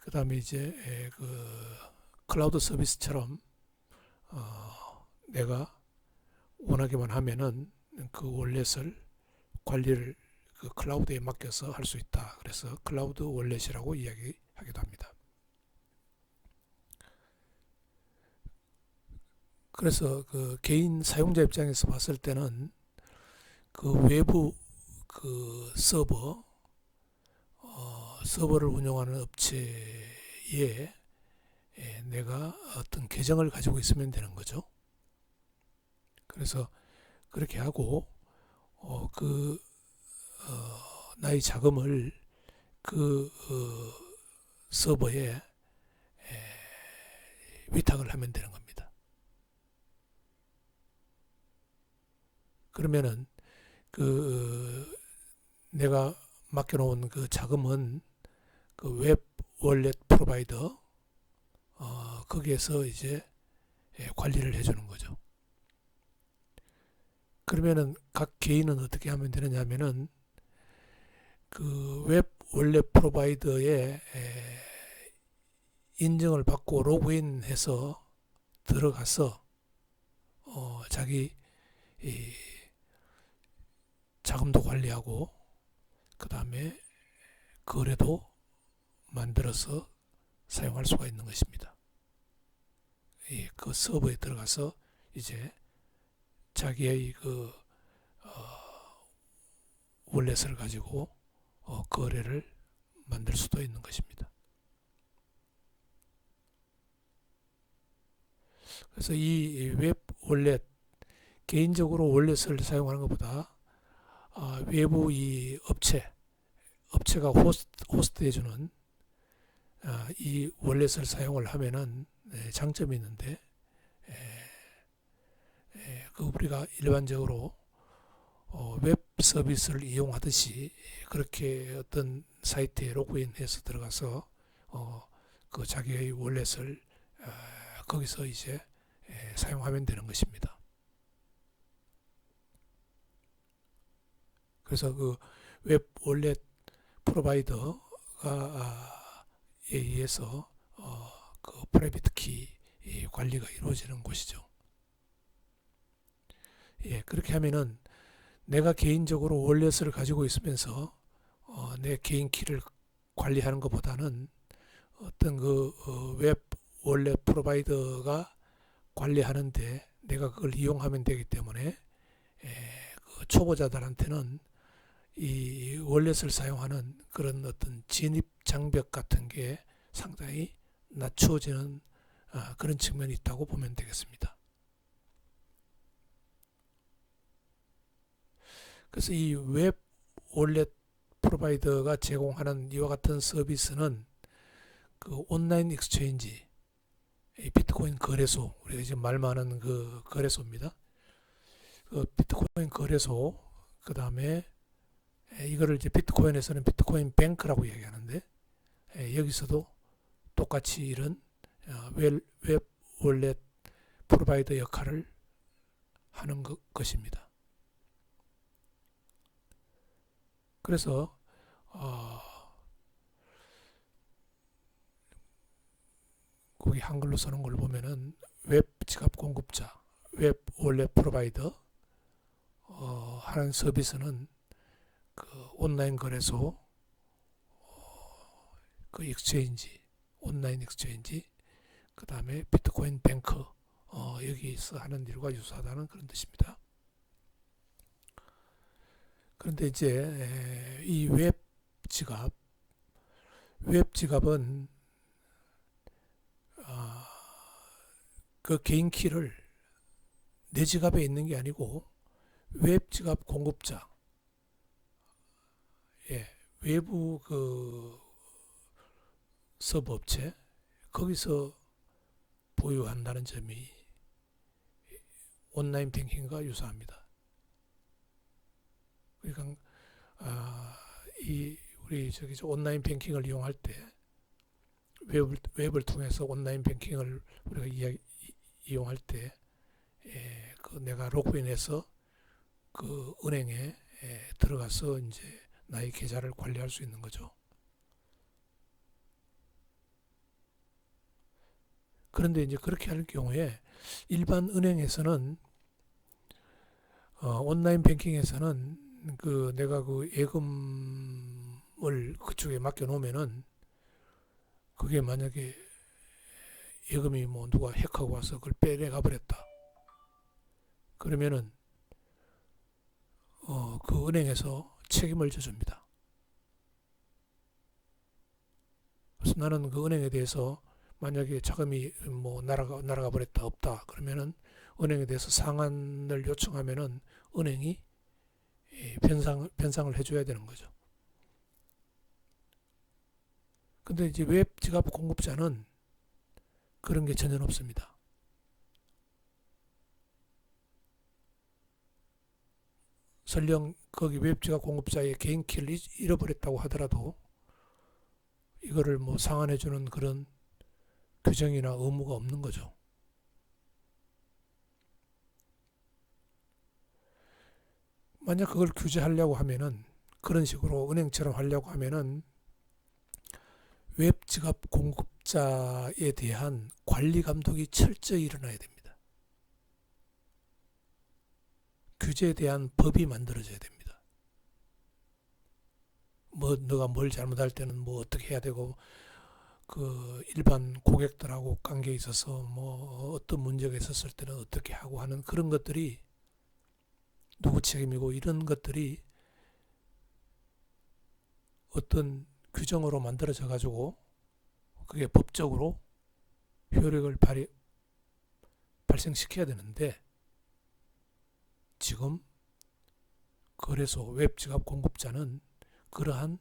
그 다음에 이제 그 클라우드 서비스처럼 내가 원하기만 하면은 그 월렛을 관리를 그 클라우드에 맡겨서 할 수 있다. 그래서 클라우드 월렛이라고 이야기하기도 합니다. 그래서 그 개인 사용자 입장에서 봤을 때는 그 외부 그 서버를 운영하는 업체에 내가 어떤 계정을 가지고 있으면 되는 거죠. 그래서 그렇게 하고 나의 자금을 그 서버에 위탁을 하면 되는 겁니다. 그러면은 그 내가 맡겨놓은 그 자금은 그 웹 월렛 프로바이더 거기에서 이제 관리를 해주는 거죠. 그러면은 각 개인은 어떻게 하면 되느냐면은 그 웹 월렛 프로바이더에 인증을 받고 로그인해서 들어가서 자기 자금도 관리하고, 그 다음에 거래도 만들어서 사용할 수가 있는 것입니다. 그 서버에 들어가서 이제 자기의 그 월렛을 가지고 거래를 만들 수도 있는 것입니다. 그래서 이 웹 월렛, 개인적으로 월렛을 사용하는 것보다 외부 이 업체가 호스트 해주는 이 월렛을 사용을 하면은 장점이 있는데, 그 우리가 일반적으로 웹 서비스를 이용하듯이 그렇게 어떤 사이트에 로그인해서 들어가서 그 자기의 월렛을 거기서 이제 사용하면 되는 것입니다. 그래서 그 웹 월렛 프로바이더가 에 의해서 그 프라이빗 키 관리가 이루어지는 곳이죠. 그렇게 하면은 내가 개인적으로 월렛을 가지고 있으면서 내 개인 키를 관리하는 것보다는 어떤 그 웹 월렛 프로바이더가 관리하는데 내가 그걸 이용하면 되기 때문에 그 초보자들한테는 이 월렛을 사용하는 그런 어떤 진입 장벽 같은 게 상당히 낮추어지는 그런 측면이 있다고 보면 되겠습니다. 그래서 이 웹 월렛 프로바이더가 제공하는 이와 같은 서비스는 그 온라인 익스체인지, 비트코인 거래소, 우리가 지금 말 많은 그 거래소입니다. 그 비트코인 거래소, 그 다음에 이거를 이제 비트코인에서는 비트코인 뱅크라고 얘기하는데, 여기서도 똑같이 이런 웹 월렛 프로바이더 역할을 하는 것입니다. 그래서 거기 한글로 쓰는 걸 보면은 웹 지갑 공급자, 웹 월렛 프로바이더 하는 서비스는 그 온라인 거래소, 그 익스체인지, 온라인 익스체인지, 그 다음에 비트코인 뱅크 여기서 하는 일과 유사하다는 그런 뜻입니다. 그런데 이제 이 웹 지갑은 그 개인 키를 내 지갑에 있는 게 아니고 웹 지갑 공급자, 외부 그 서버 업체 거기서 보유한다는 점이 온라인 뱅킹과 유사합니다. 그러니까 우리 온라인 뱅킹을 이용할 때 웹을 통해서 온라인 뱅킹을 우리가 이용할 때 그 내가 로그인해서 그 은행에 들어가서 이제 나의 계좌를 관리할 수 있는 거죠. 그런데 이제 그렇게 할 경우에 일반 은행에서는 온라인 뱅킹에서는 그 내가 그 예금을 그쪽에 맡겨 놓으면은 그게 만약에 예금이 뭐 누가 해커하고 와서 그걸 빼내가 버렸다. 그러면은 그 은행에서 책임을 져줍니다. 그래서 나는 그 은행에 대해서 만약에 자금이 뭐 날아가 버렸다 없다 그러면은 은행에 대해서 상환을 요청하면은 은행이 변상을 해줘야 되는 거죠. 근데 이제 웹 지갑 공급자는 그런 게 전혀 없습니다. 설령 거기 웹 지갑 공급자의 개인 키를 잃어버렸다고 하더라도 이거를 뭐 상환해주는 그런 규정이나 의무가 없는 거죠. 만약 그걸 규제하려고 하면은 그런 식으로 은행처럼 하려고 하면은 웹 지갑 공급자에 대한 관리 감독이 철저히 일어나야 됩니다. 규제에 대한 법이 만들어져야 됩니다. 뭐 너가 뭘 잘못할 때는 뭐 어떻게 해야 되고 그 일반 고객들하고 관계에 있어서 뭐 어떤 문제가 있었을 때는 어떻게 하고 하는 그런 것들이 누구 책임이고 이런 것들이 어떤 규정으로 만들어져 가지고 그게 법적으로 효력을 발생시켜야 되는데 지금 거래소, 웹 지갑 공급자는 그러한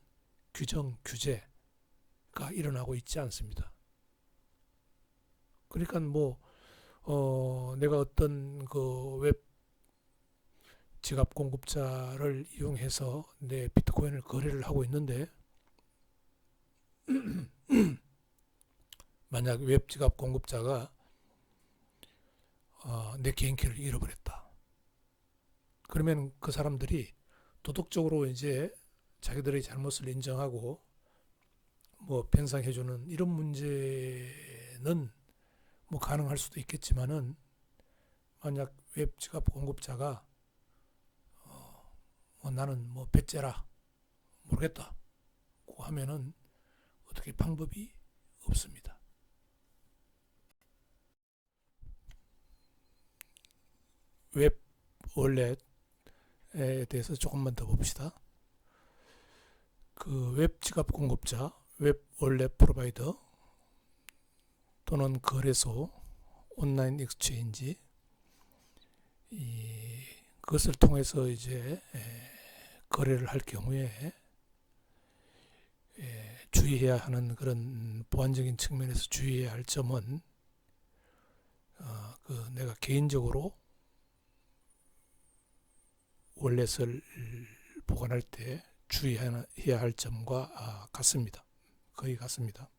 규정, 규제가 일어나고 있지 않습니다. 그러니까 내가 어떤 그 웹 지갑 공급자를 이용해서 내 비트코인을 거래를 하고 있는데 만약 웹 지갑 공급자가 내 개인키를 잃어버렸다. 그러면 그 사람들이 도덕적으로 이제 자기들의 잘못을 인정하고 변상해주는 이런 문제는 가능할 수도 있겠지만은 만약 웹 지갑 공급자가 나는 배째라 모르겠다 하면은 어떻게 방법이 없습니다. 웹 월렛에 대해서 조금만 더 봅시다. 그 웹 지갑 공급자, 웹 월렛 프로바이더 또는 거래소, 온라인 익스체인지 그것을 통해서 이제 거래를 할 경우에 주의해야 하는 그런 보안적인 측면에서 주의해야 할 점은 내가 개인적으로 월렛을 보관할 때 주의해야 할 점과 거의 같습니다.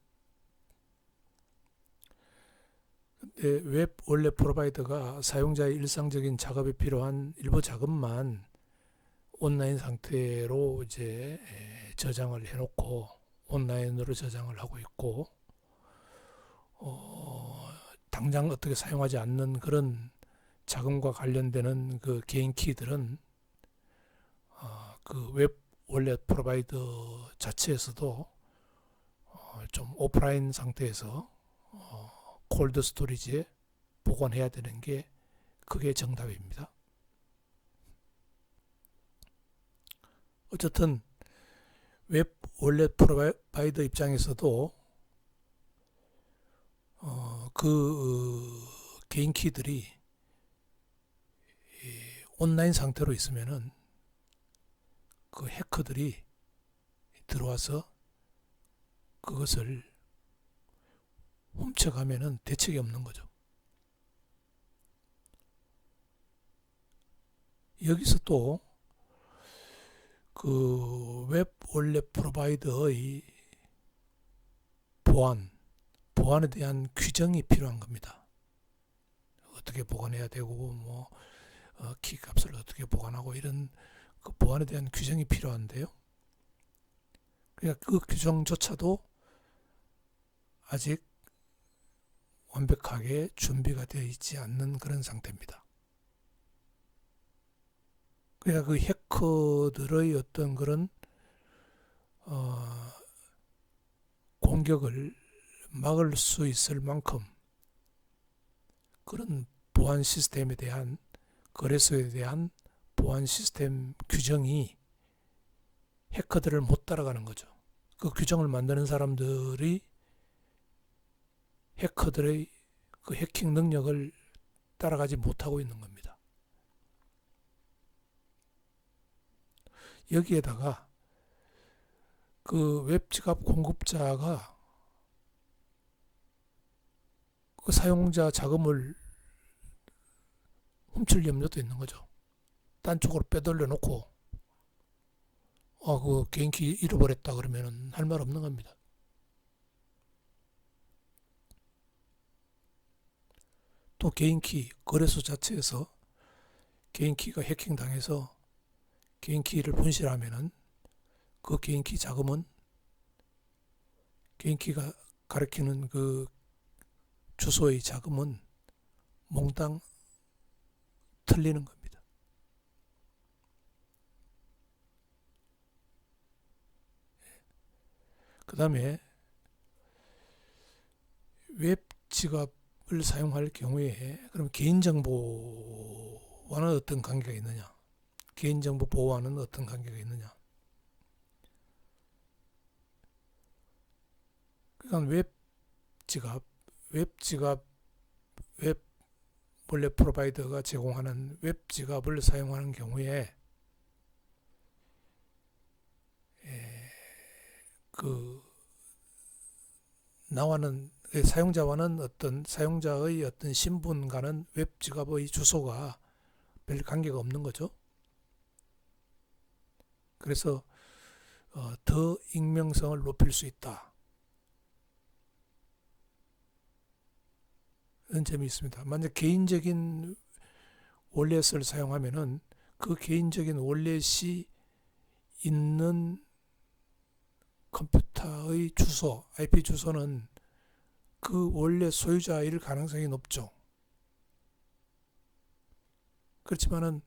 근데 웹 월렛 프로바이더가 사용자의 일상적인 작업에 필요한 일부 자금만 온라인 상태로 이제 저장을 해놓고 온라인으로 저장을 하고 있고 당장 어떻게 사용하지 않는 그런 자금과 관련되는 그 개인 키들은 그 웹 월렛 프로바이더 자체에서도 좀 오프라인 상태에서 콜드 스토리지에 보관해야 되는 게 그게 정답입니다. 어쨌든 웹 월렛 프로바이더 입장에서도 그 개인 키들이 온라인 상태로 있으면은 그 해커들이 들어와서 그것을 훔쳐가면은 대책이 없는 거죠. 여기서 또 그 웹 월렛 프로바이더의 보안에 대한 규정이 필요한 겁니다. 어떻게 보관해야 되고 키 값을 어떻게 보관하고 이런 그 보안에 대한 규정이 필요한데요. 그러니까 그 규정조차도 아직 완벽하게 준비가 되어 있지 않는 그런 상태입니다. 그러니까 그 해커들의 어떤 그런 공격을 막을 수 있을 만큼 그런 보안 시스템에 대한 거래소에 대한 보안 시스템 규정이 해커들을 못 따라가는 거죠. 그 규정을 만드는 사람들이 해커들의 그 해킹 능력을 따라가지 못하고 있는 겁니다. 여기에다가 그 웹지갑 공급자가 그 사용자 자금을 훔칠 염려도 있는 거죠. 딴 쪽으로 빼돌려 놓고 그 개인키 잃어버렸다 그러면은 할 말 없는 겁니다. 또 개인키 거래소 자체에서 개인키가 해킹당해서 개인키를 분실하면은 그 개인키 자금은 개인키가 가리키는 그 주소의 자금은 몽땅 틀리는 겁니다. 그 다음에 웹 지갑을 사용할 경우에 그럼 개인정보와는 어떤 관계가 있느냐? 개인정보 보호와는 어떤 관계가 있느냐? 그러니까 웹 월렛 프로바이더가 제공하는 웹 지갑을 사용하는 경우에 그 나와는 사용자와는 어떤 사용자의 어떤 신분과는 웹 지갑의 주소가 별 관계가 없는 거죠. 그래서 더 익명성을 높일 수 있다. 이런 점이 있습니다. 만약 개인적인 월렛을 사용하면은 그 개인적인 월렛이 있는 컴퓨터의 주소, IP 주소는 그 월렛 소유자일 가능성이 높죠. 그렇지만은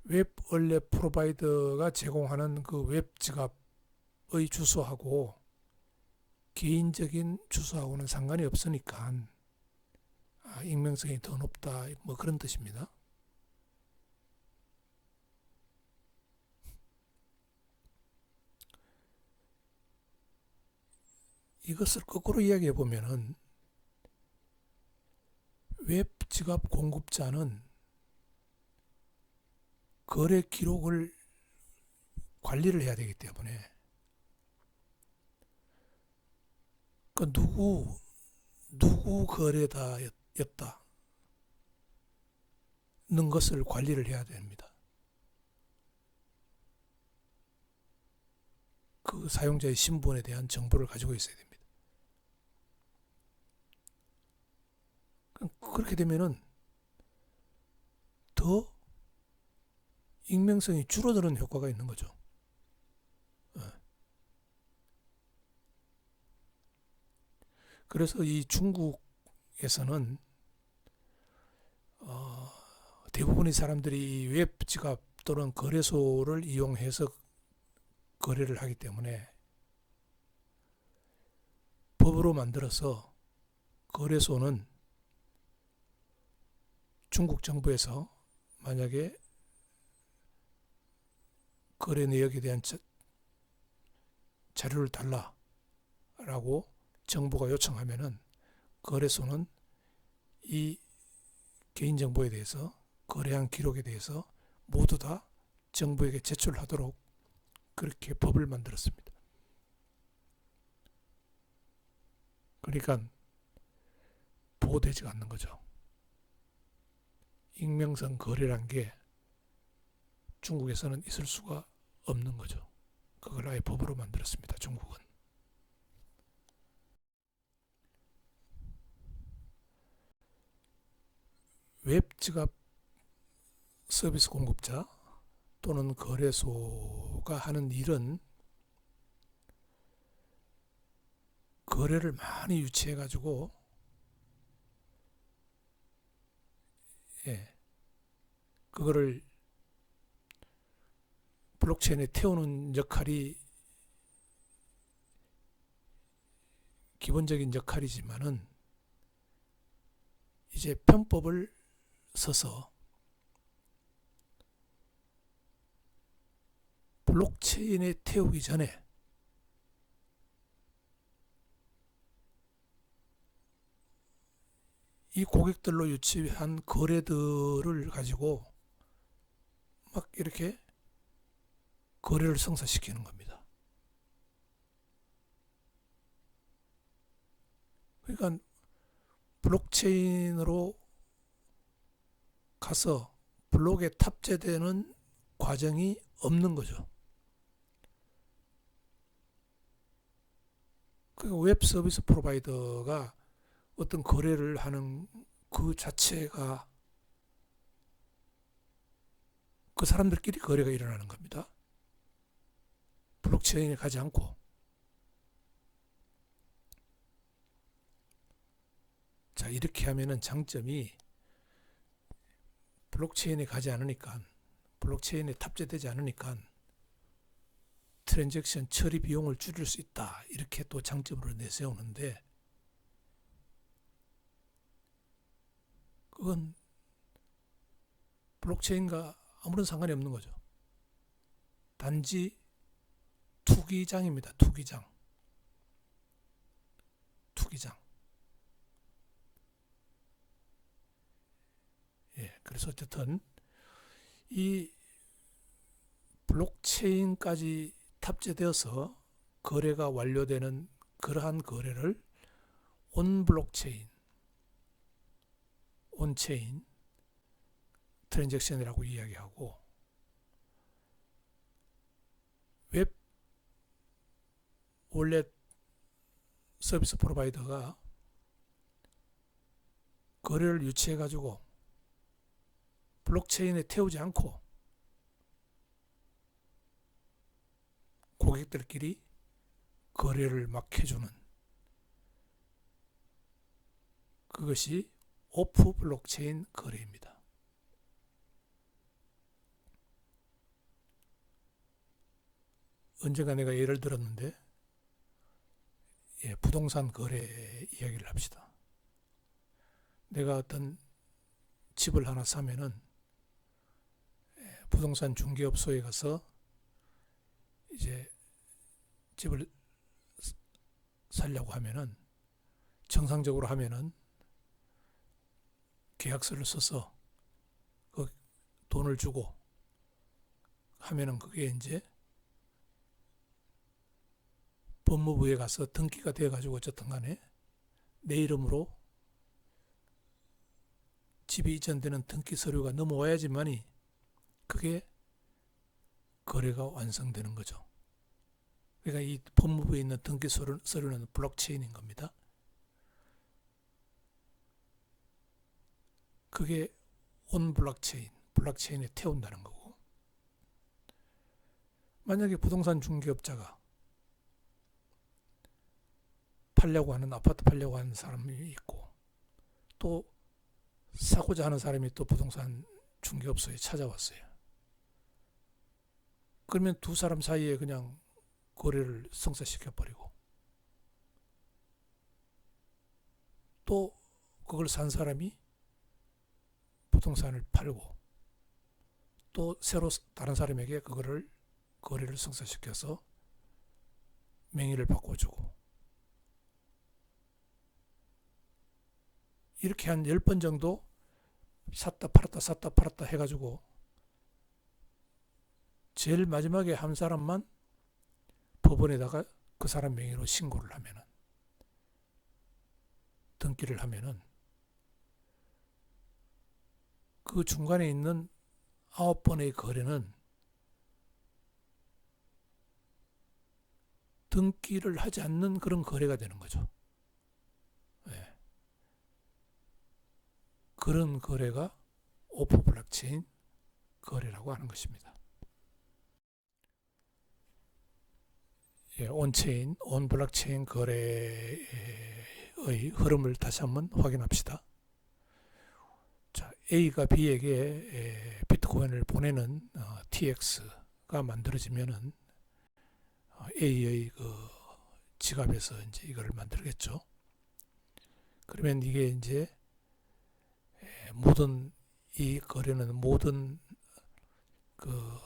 웹 월렛 프로바이더가 제공하는 그 웹 지갑의 주소하고 개인적인 주소하고는 상관이 없으니까 익명성이 더 높다, 뭐 그런 뜻입니다. 이것을 거꾸로 이야기해 보면은 웹 지갑 공급자는 거래 기록을 관리를 해야 되기 때문에 그 누구 거래다였다는 것을 관리를 해야 됩니다. 그 사용자의 신분에 대한 정보를 가지고 있어야 됩니다. 그렇게 되면은 더 익명성이 줄어드는 효과가 있는 거죠. 그래서 이 중국에서는 대부분의 사람들이 웹 지갑 또는 거래소를 이용해서 거래를 하기 때문에 법으로 만들어서 거래소는 중국 정부에서 만약에 거래 내역에 대한 자료를 달라라고 정부가 요청하면은 거래소는 이 개인정보에 대해서 거래한 기록에 대해서 모두 다 정부에게 제출하도록 그렇게 법을 만들었습니다. 그러니까 보호되지 않는 거죠. 익명성 거래란 게 중국에서는 있을 수가 없는 거죠. 그걸 아예 법으로 만들었습니다. 중국은. 웹 지갑 서비스 공급자 또는 거래소가 하는 일은 거래를 많이 유치해 가지고 그거를 블록체인에 태우는 역할이 기본적인 역할이지만은 이제 편법을 써서 블록체인에 태우기 전에 이 고객들로 유치한 거래들을 가지고 막 이렇게 거래를 성사시키는 겁니다. 그러니까 블록체인으로 가서 블록에 탑재되는 과정이 없는 거죠. 그러니까 웹 서비스 프로바이더가 어떤 거래를 하는 그 자체가 그 사람들끼리 거래가 일어나는 겁니다. 블록체인에 가지 않고. 자, 이렇게 하면은 장점이 블록체인에 가지 않으니까, 블록체인에 탑재되지 않으니까 트랜잭션 처리 비용을 줄일 수 있다. 이렇게 또 장점으로 내세우는데 그건 블록체인과 아무런 상관이 없는 거죠. 단지 투기장입니다. 투기장. 그래서 어쨌든 이 블록체인까지 탑재되어서 거래가 완료되는 그러한 거래를 온블록체인, 온체인 트랜잭션이라고 이야기하고, 웹 원래 서비스 프로바이더가 거래를 유치해 가지고 블록체인에 태우지 않고 고객들끼리 거래를 막 해주는, 그것이 오프 블록체인 거래입니다. 언젠가 내가 예를 들었는데, 부동산 거래 이야기를 합시다. 내가 어떤 집을 하나 사면은 부동산 중개업소에 가서 이제 집을 살려고 하면은, 정상적으로 하면은 계약서를 써서 그 돈을 주고 하면은 그게 이제 법무부에 가서 등기가 되어 가지고 어쨌든 간에 내 이름으로 집이 이전되는 등기 서류가 넘어와야지만이 그게 거래가 완성되는 거죠. 그러니까 이 법무부에 있는 등기 서류는 블록체인인 겁니다. 그게 온 블록체인, 블록체인에 태운다는 거고, 만약에 부동산 중개업자가 아파트 팔려고 하는 사람이 있고, 또 사고자 하는 사람이 또 부동산 중개업소에 찾아왔어요. 그러면 두 사람 사이에 그냥 거래를 성사시켜버리고, 또 그걸 산 사람이 부동산을 팔고, 또 새로 다른 사람에게 그거를 거래를 성사시켜서 명의를 바꿔주고, 이렇게 한 10번 정도 샀다 팔았다 해가지고 제일 마지막에 한 사람만 법원에다가 그 사람 명의로 신고를 하면은, 등기를 하면은, 그 중간에 있는 9번의 거래는 등기를 하지 않는 그런 거래가 되는 거죠. 네. 그런 거래가 오프 블록체인 거래라고 하는 것입니다. 온체인, 온 블록체인 거래의 흐름을 다시 한번 확인합시다. 자, A가 B에게 비트코인을 보내는 TX가 만들어지면은 A의 그 지갑에서 이제 이걸 만들겠죠. 그러면 이게 이제 모든 이 거래는 모든 그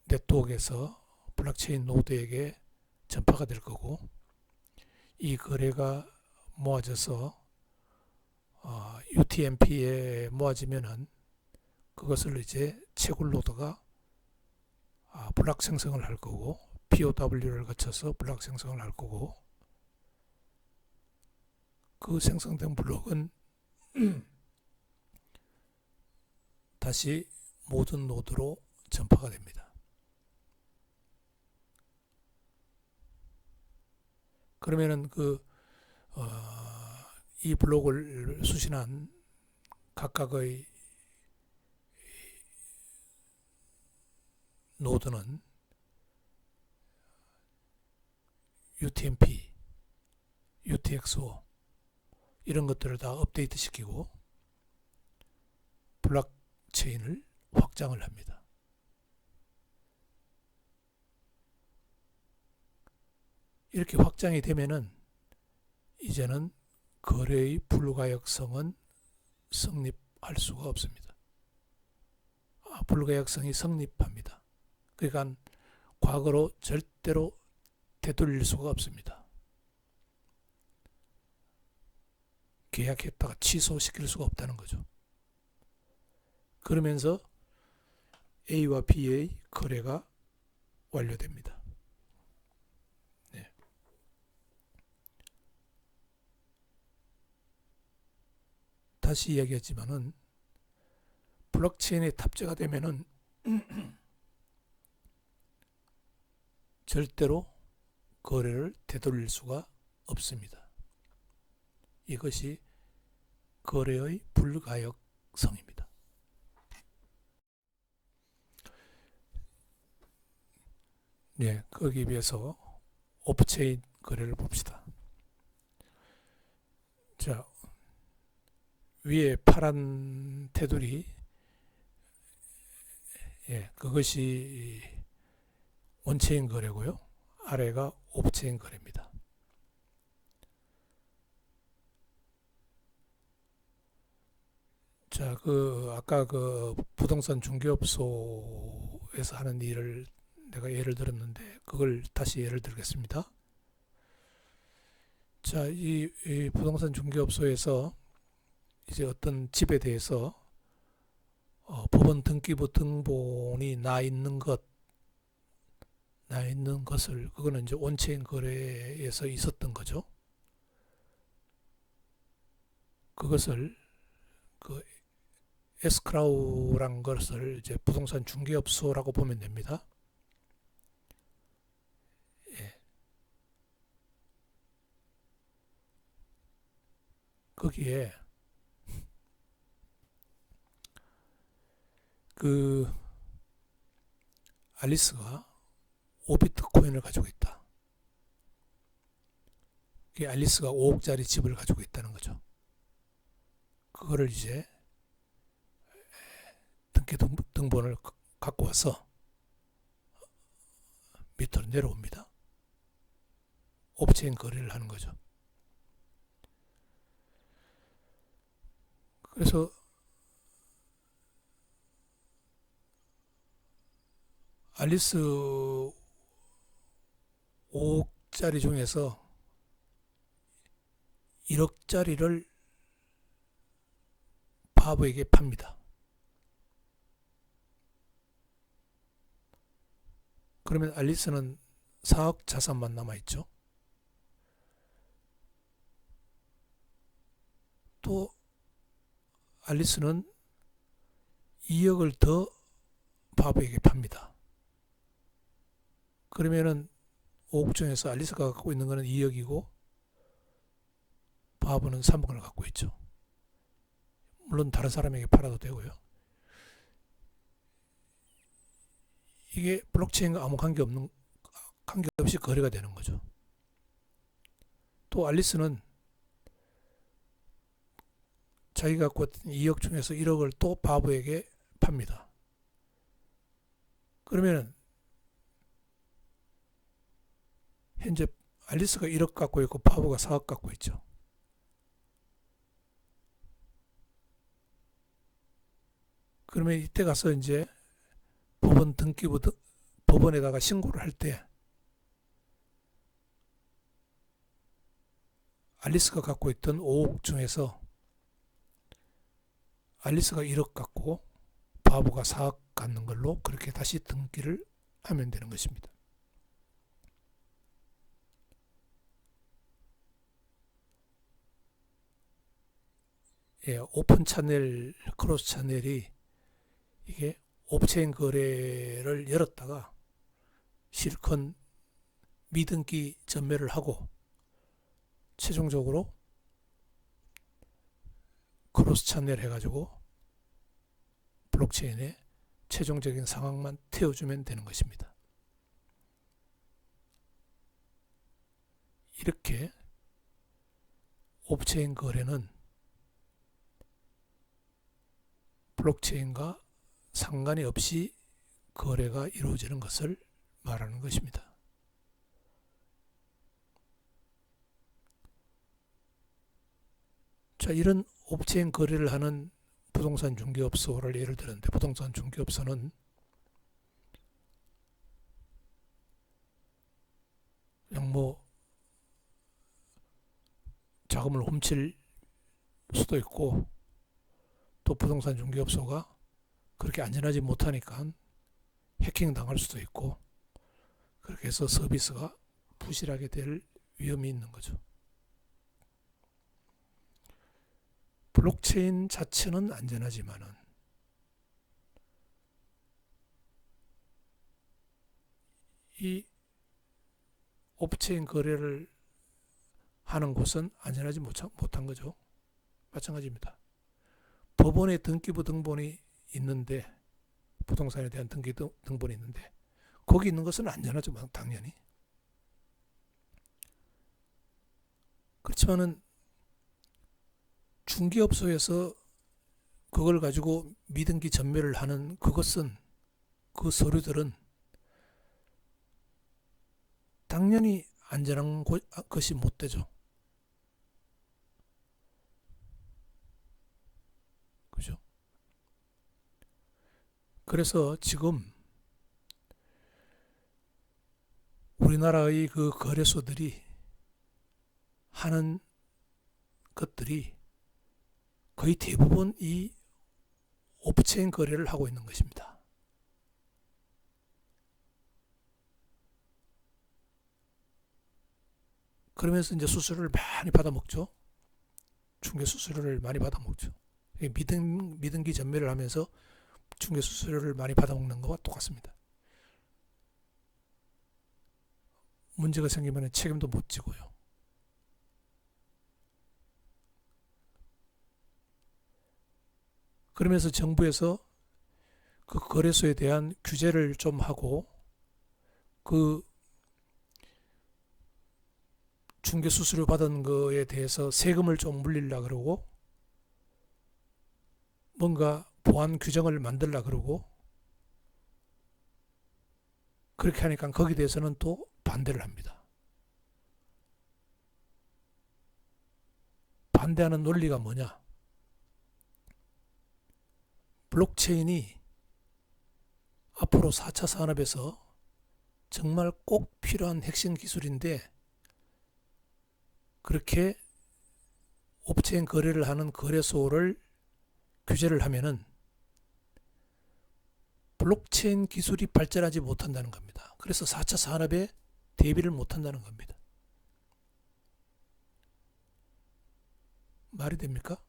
네트워크에서 블록체인 노드에게 전파가 될 거고, 이 거래가 모아져서 UTMP에 모아지면은 그것을 이제 채굴 노드가 블록 생성을 할 거고, POW를 거쳐서 블록 생성을 할 거고, 그 생성된 블록은 다시 모든 노드로 전파가 됩니다. 그러면은 이 블록을 수신한 각각의 노드는 UTMP, UTXO 이런 것들을 다 업데이트 시키고 블록체인을 확장을 합니다. 이렇게 확장이 되면은 이제는 거래의 불가역성은 성립할 수가 없습니다. 불가역성이 성립합니다. 그러니까 과거로 절대로 되돌릴 수가 없습니다. 계약했다가 취소시킬 수가 없다는 거죠. 그러면서 A와 B의 거래가 완료됩니다. 네. 다시 이야기했지만은 블록체인에 탑재가 되면은 절대로 거래를 되돌릴 수가 없습니다. 이것이 거래의 불가역성입니다. 네, 거기에 비해서 오프체인 거래를 봅시다. 자, 위에 파란 테두리, 그것이 온체인 거래고요. 아래가 오프체인 거래입니다. 자, 아까 부동산 중개업소에서 하는 일을 내가 예를 들었는데, 그걸 다시 예를 들겠습니다. 자, 이 부동산 중개업소에서 이제 어떤 집에 대해서 법원 등기부 등본이 나 있는 것을, 그거는 이제 온체인 거래에서 있었던 거죠. 그것을 에스크라우란 것을 이제 부동산 중개업소라고 보면 됩니다. 거기에 알리스가 5비트코인을 가지고 있다. 알리스가 5억짜리 집을 가지고 있다는 거죠. 그거를 이제 등기 등본을 갖고 와서 밑으로 내려옵니다. 오프체인 거래를 하는 거죠. 그래서 알리스 5억짜리 중에서 1억짜리를 바보에게 팝니다. 그러면 알리스는 4억 자산만 남아있죠. 또 알리스는 2억을 더 바보에게 팝니다. 그러면은 5억 중에서 알리스가 갖고 있는 것은 2억이고 바보는 3억을 갖고 있죠. 물론 다른 사람에게 팔아도 되고요. 이게 블록체인과 아무 관계없이 거래가 되는 거죠. 또 알리스는 자기가 갖고 있던 2억 중에서 1억을 또 바보에게 팝니다. 그러면 현재 알리스가 1억 갖고 있고 바보가 4억 갖고 있죠. 그러면 이때 가서 이제 법원 등기부 법원에다가 신고를 할 때 알리스가 갖고 있던 5억 중에서 알리스가 1억 갖고 바보가 4억 갖는 걸로 그렇게 다시 등기를 하면 되는 것입니다. 오픈 채널, 크로스 채널이 이게 오프체인 거래를 열었다가 실컷 미등기 전매를 하고 최종적으로 크로스 채널 해가지고 블록체인에 최종적인 상황만 태워주면 되는 것입니다. 이렇게 오프체인 거래는 블록체인과 상관이 없이 거래가 이루어지는 것을 말하는 것입니다. 자, 이런 오프체인 거래를 하는 부동산 중개업소를 예를 들었는데, 부동산 중개업소는 그냥 자금을 훔칠 수도 있고, 또 부동산 중개업소가 그렇게 안전하지 못하니까 해킹 당할 수도 있고, 그렇게 해서 서비스가 부실하게 될 위험이 있는 거죠. 블록체인 자체는 안전하지만은 이 오프체인 거래를 하는 곳은 안전하지 못한 거죠. 마찬가지입니다. 법원에 등기부 등본이 있는데, 부동산에 대한 등본이 있는데 거기 있는 것은 안전하죠, 당연히. 그렇지만은 중개업소에서 그걸 가지고 미등기 전매를 하는 그것은, 그 서류들은 당연히 안전한 것이 못 되죠. 그죠? 그래서 지금 우리나라의 그 거래소들이 하는 것들이 거의 대부분 이 오프체인 거래를 하고 있는 것입니다. 그러면서 이제 수수료를 많이 받아먹죠. 중개 수수료를 많이 받아먹죠. 미등기 전매를 하면서 중개 수수료를 많이 받아먹는 것과 똑같습니다. 문제가 생기면 책임도 못 지고요. 그러면서 정부에서 그 거래소에 대한 규제를 좀 하고, 그 중개 수수료 받은 거에 대해서 세금을 좀 물리려고 그러고, 뭔가 보안 규정을 만들려고 그러고, 그렇게 하니까 거기에 대해서는 또 반대를 합니다. 반대하는 논리가 뭐냐? 블록체인이 앞으로 4차 산업에서 정말 꼭 필요한 핵심 기술인데, 그렇게 오프체인 거래를 하는 거래소를 규제를 하면은 블록체인 기술이 발전하지 못한다는 겁니다. 그래서 4차 산업에 대비를 못한다는 겁니다. 말이 됩니까?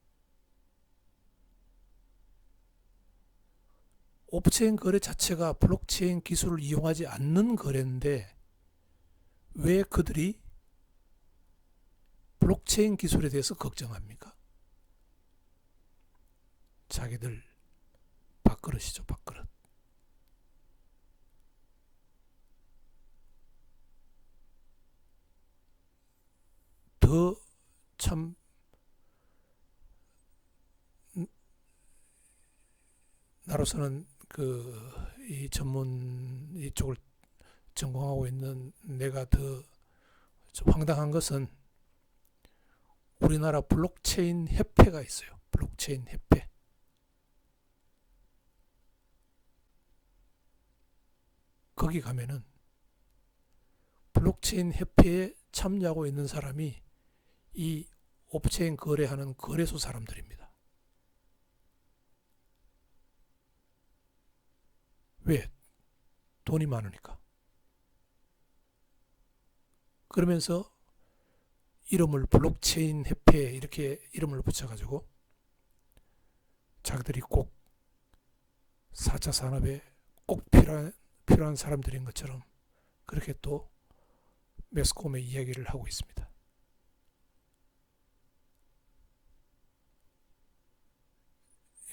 오프체인 거래 자체가 블록체인 기술을 이용하지 않는 거래인데 왜 그들이 블록체인 기술에 대해서 걱정합니까? 자기들 밥그릇이죠, 밥그릇. 더 참 나로서는 이 전문 이쪽을 전공하고 있는 내가 더 황당한 것은 우리나라 블록체인 협회가 있어요. 블록체인 협회. 거기 가면은 블록체인 협회에 참여하고 있는 사람이 이 오프체인 거래하는 거래소 사람들입니다. 왜? 돈이 많으니까. 그러면서 이름을 블록체인 협회 이렇게 이름을 붙여가지고 자기들이 꼭 4차 산업에 꼭 필요한 사람들인 것처럼 그렇게 또 매스컴에 이야기를 하고 있습니다.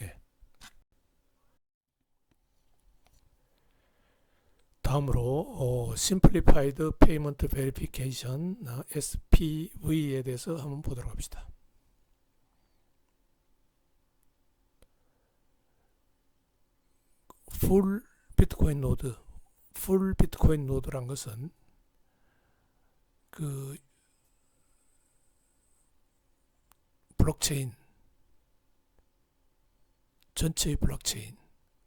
예. 다음으로 Simplified Payment Verification SPV에 대해서 한번 보도록 합시다. 풀 비트코인 노드란 것은 그 블록체인 전체의 블록체인,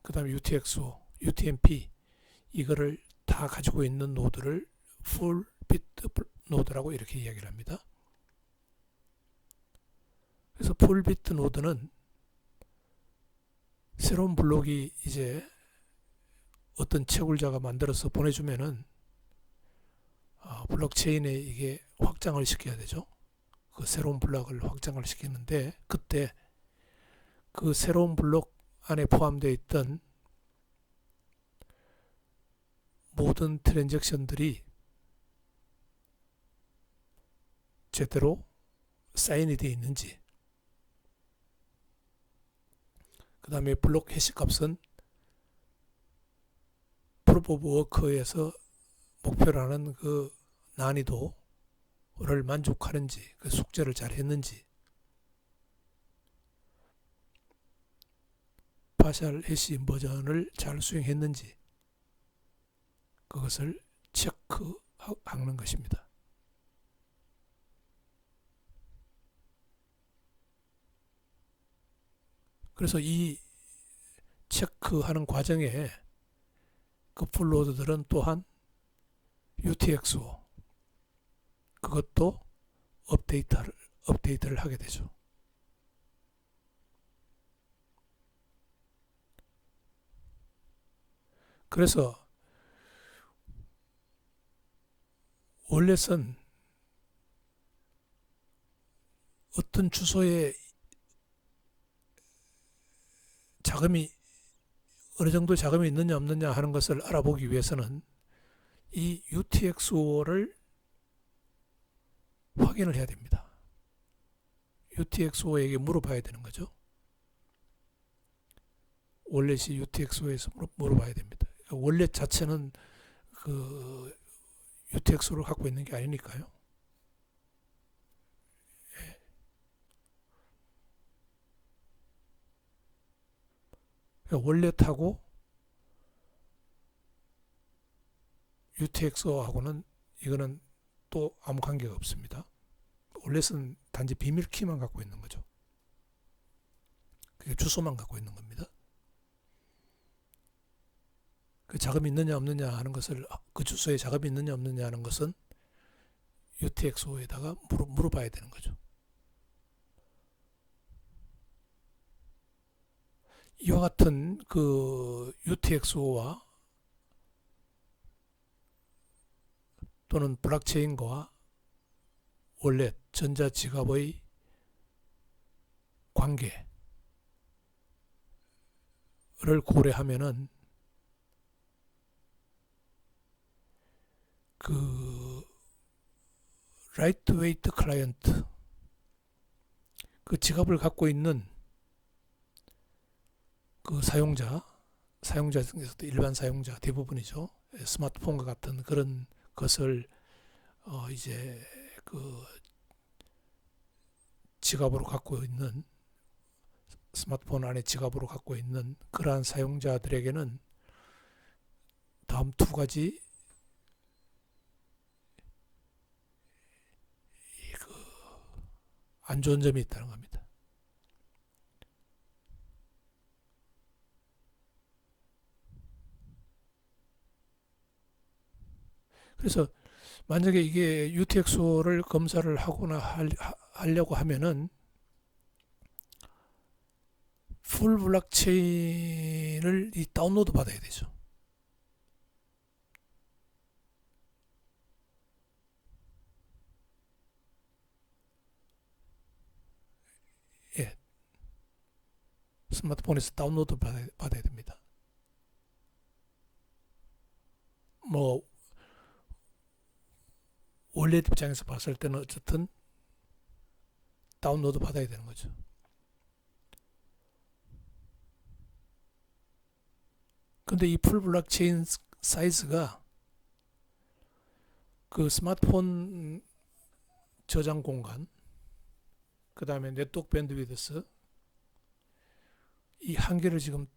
그 다음에 UTXO, UTMP 이거를 다 가지고 있는 노드를 풀 비트 노드라고 이렇게 이야기를 합니다. 그래서 풀 비트 노드는 새로운 블록이 이제 어떤 채굴자가 만들어서 보내주면은 블록체인에 이게 확장을 시켜야 되죠. 그 새로운 블록을 확장을 시키는데 그때 그 새로운 블록 안에 포함되어 있던 모든 트랜잭션들이 제대로 사인이 되어 있는지, 그 다음에 블록 해시 값은 프루프 오브 워크에서 목표로 하는 그 난이도를 만족하는지, 그 숙제를 잘 했는지, 파셜 해시 인버전을 잘 수행했는지, 그것을 체크하는 것입니다. 그래서 이 체크하는 과정에 그 풀로드들은 또한 UTXO 그것도 업데이트를 하게 되죠. 그래서 원래는 어떤 주소에 어느 정도 자금이 있느냐 없느냐 하는 것을 알아보기 위해서는 이 UTXO를 확인을 해야 됩니다. UTXO에게 물어봐야 되는 거죠. 월렛이 UTXO에서 물어봐야 됩니다. 월렛 자체는 그 UTXO를 갖고 있는 게 아니니까요. 월렛하고 UTXO하고는 이거는 또 아무 관계가 없습니다. 월렛은 단지 비밀키만 갖고 있는 거죠. 그게 주소만 갖고 있는 겁니다. 그 자금이 있느냐 없느냐 하는 것을, 그 주소에 자금이 있느냐 없느냐 하는 것은 UTXO에다가 물어봐야 되는 거죠. 이와 같은 그 UTXO와 또는 블록체인과 월렛, 전자지갑의 관계를 고려하면은 그 라이트웨이트 클라이언트, 그 지갑을 갖고 있는 그 사용자 중에서도 일반 사용자 대부분이죠. 스마트폰과 같은 그런 것을 이제 그 지갑으로 갖고 있는, 스마트폰 안에 지갑으로 갖고 있는 그러한 사용자들에게는 다음 두 가지 안 좋은 점이 있다는 겁니다. 그래서 만약에 이게 UTXO를 검사를 하거나 하려고 하면은 풀 블록체인을 다운로드 받아야 되죠. 예, 스마트폰에서 다운로드 받아야 됩니다. 뭐 월렛 입장에서 봤을 때는 어쨌든 다운로드 받아야 되는 거죠. 근데 이 풀 블록체인 사이즈가 그 스마트폰 저장 공간, 그 다음에 네트워크 밴드위드스, 이 한계를 지금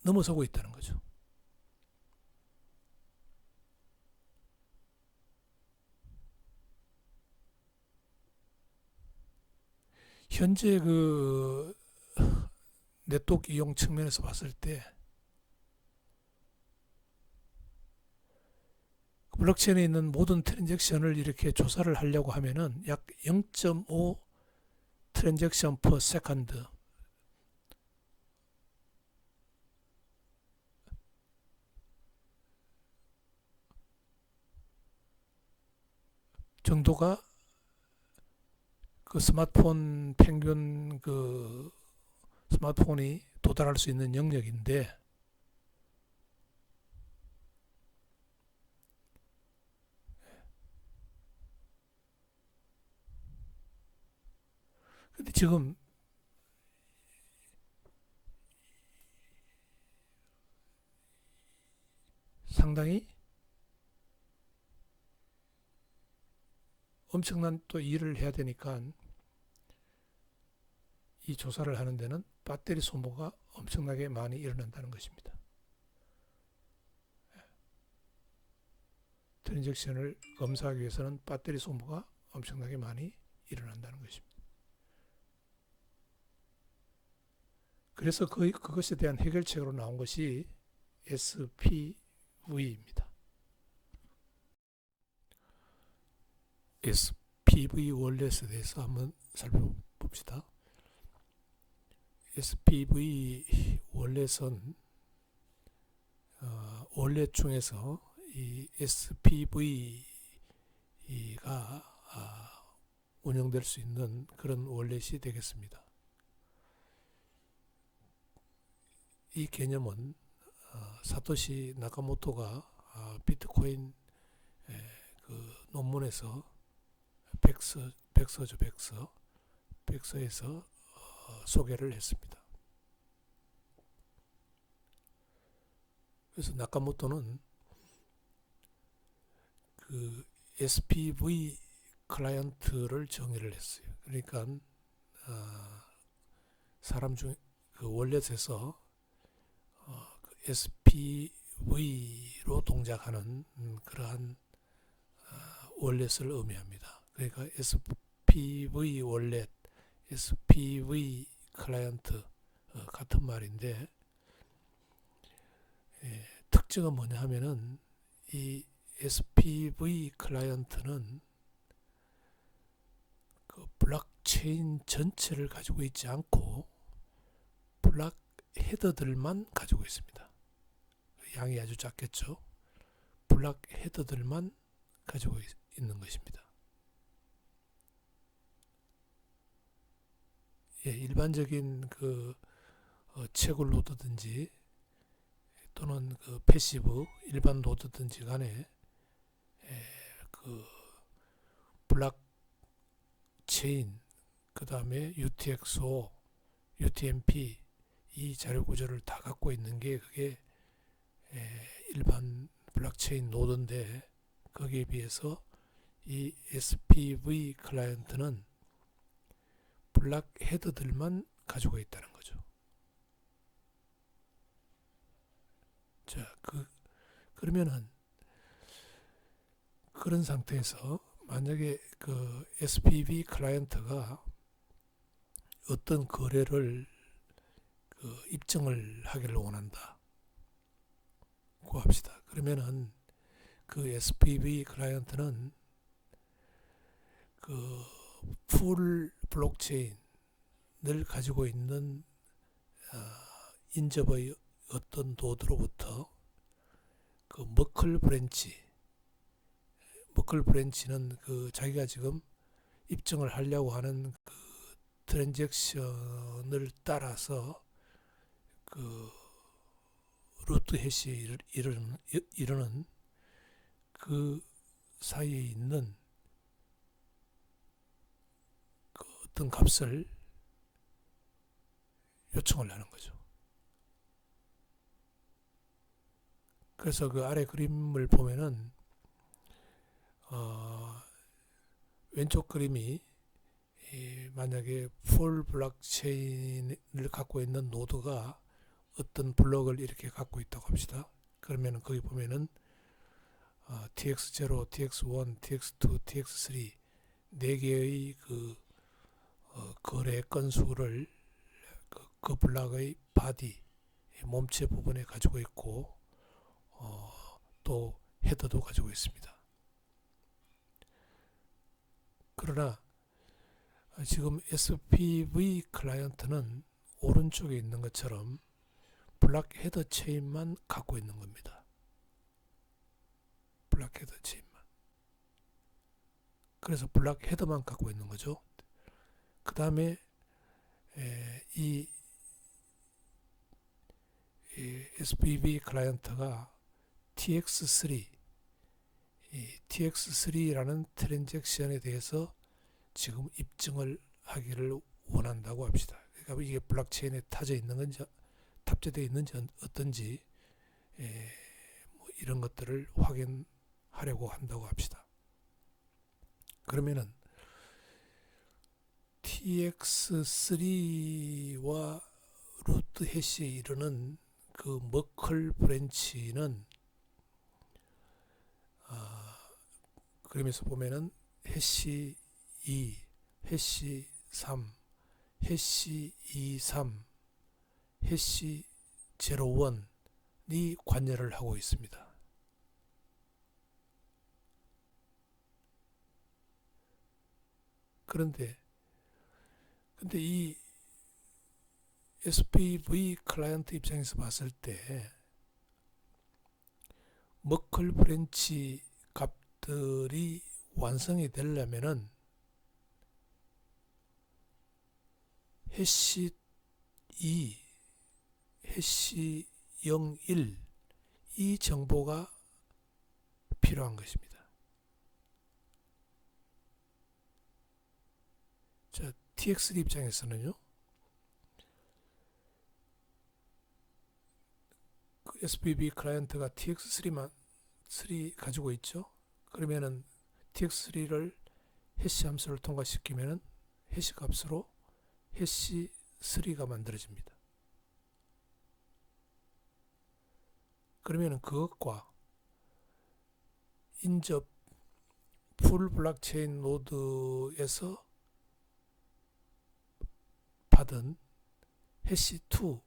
넘어서고 있다는 거죠. 현재 그 네트워크 이용 측면에서 봤을 때 블록체인에 있는 모든 트랜잭션을 이렇게 조사를 하려고 하면은 약 0.5 트랜잭션 per 세컨드 정도가 그 스마트폰 평균 그 스마트폰이 도달할 수 있는 영역인데, 근데 지금 상당히 엄청난 또 일을 해야 되니까 이 조사를 하는 데는 배터리 소모가 엄청나게 많이 일어난다는 것입니다. 트랜잭션을 검사하기 위해서는 배터리 소모가 엄청나게 많이 일어난다는 것입니다. 그래서 그것에 대한 해결책으로 나온 것이 SPV입니다. SPV 월렛에 대해서 한번 살펴봅시다. SPV 월렛은 월렛 중에서 이 SPV가 운영될 수 있는 그런 월렛이 되겠습니다. 이 개념은 사토시 나카모토가 비트코인 그 논문에서 백서에서 소개를 했습니다. 그래서 나카모토는 그 SPV 클라이언트를 정의를 했어요. 그러니까 사람 중에 그 월렛에서 SPV로 동작하는 그러한 월렛을 의미합니다. 그러니까 SPV 월렛, SPV 클라이언트 같은 말인데, 특징은 뭐냐 하면은 이 SPV 클라이언트는 그 블록체인 전체를 가지고 있지 않고 블록 헤더들만 가지고 있습니다. 양이 아주 작겠죠. 블록 헤더들만 가지고 있는 것입니다. 일반적인 그 채굴 노드든지 또는 그 패시브 일반 노드든지 간에 그 블록체인, 그 다음에 UTXO, UTMP 이 자료 구조를 다 갖고 있는 게 그게 일반 블록체인 노드인데, 거기에 비해서 이 SPV 클라이언트는 블록 헤더들만 가지고 있다는 거죠. 자, 그러면은 그런 상태에서 만약에 그 SPV 클라이언트가 어떤 거래를 그 입증을 하기를 원한다 고 합시다. 그러면은 그 SPV 클라이언트는 그 풀 블록체인을 가지고 있는 인접의 어떤 노드로부터 그 머클 브랜치는 그 자기가 지금 입증을 하려고 하는 그 트랜잭션을 따라서 그 루트 해시를 이루는 그 사이에 있는 그 어떤 값을 요청을 하는 거죠. 그래서 그 아래 그림을 보면은 왼쪽 그림이 만약에 풀 블록체인을 갖고 있는 노드가 어떤 블록을 이렇게 갖고 있다고 합시다. 그러면 거기 보면은 TX0, TX1, TX2, TX3 네 개의 그 거래 건수를 그 블록의 바디 몸체 부분에 가지고 있고 또 헤더도 가지고 있습니다. 그러나 지금 SPV 클라이언트는 오른쪽에 있는 것처럼 블록 헤더 체인만 갖고 있는 겁니다. 블록 헤더 체인만. 그래서 블록 헤더만 갖고 있는 거죠. 그 다음에 이 이 SPV 클라이언트가 TX3, 이 TX3라는 트랜잭션에 대해서 지금 입증을 하기를 원한다고 합시다. 그러니까 이게 블록체인에 탑재되어 있는지 어떤지 뭐 이런 것들을 확인하려고 한다고 합시다. 그러면은 TX3와 루트 해시에 이르는 그 머클 브랜치는 그러면서 보면은 해시 2, 해시 3, 해시 23, 해시 01이 관여를 하고 있습니다. 근데 이 SPV 클라이언트 입장에서 봤을 때 머클 브랜치 값들이 완성이 되려면은 해시 2, 해시 01 이 정보가 필요한 것입니다. 자, TX3 입장에서는요. 그 SPV 클라이언트가 TX3 가지고 있죠. 그러면은 TX3를 해시 함수를 통과시키면은 해시 값으로 해시 3가 만들어집니다. 그러면은 그것과 인접 풀 블록체인 노드에서 받은 해시 2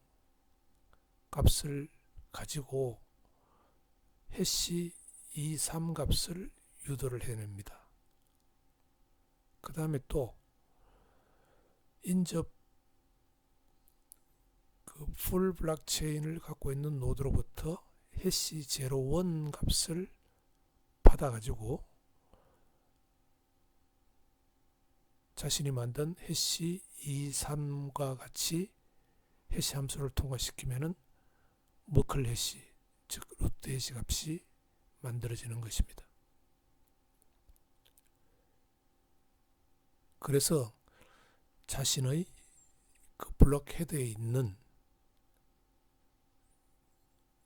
값을 가지고 해시 23 값을 유도를 해냅니다. 그 다음에 또 인접 그 풀 블록체인을 갖고 있는 노드로부터 해시 01 값을 받아가지고 자신이 만든 해시 23과 같이 해시 함수를 통과시키면은 머클 해시, 즉 루트 해시 값이 만들어지는 것입니다. 그래서 자신의 그 블록 헤드에 있는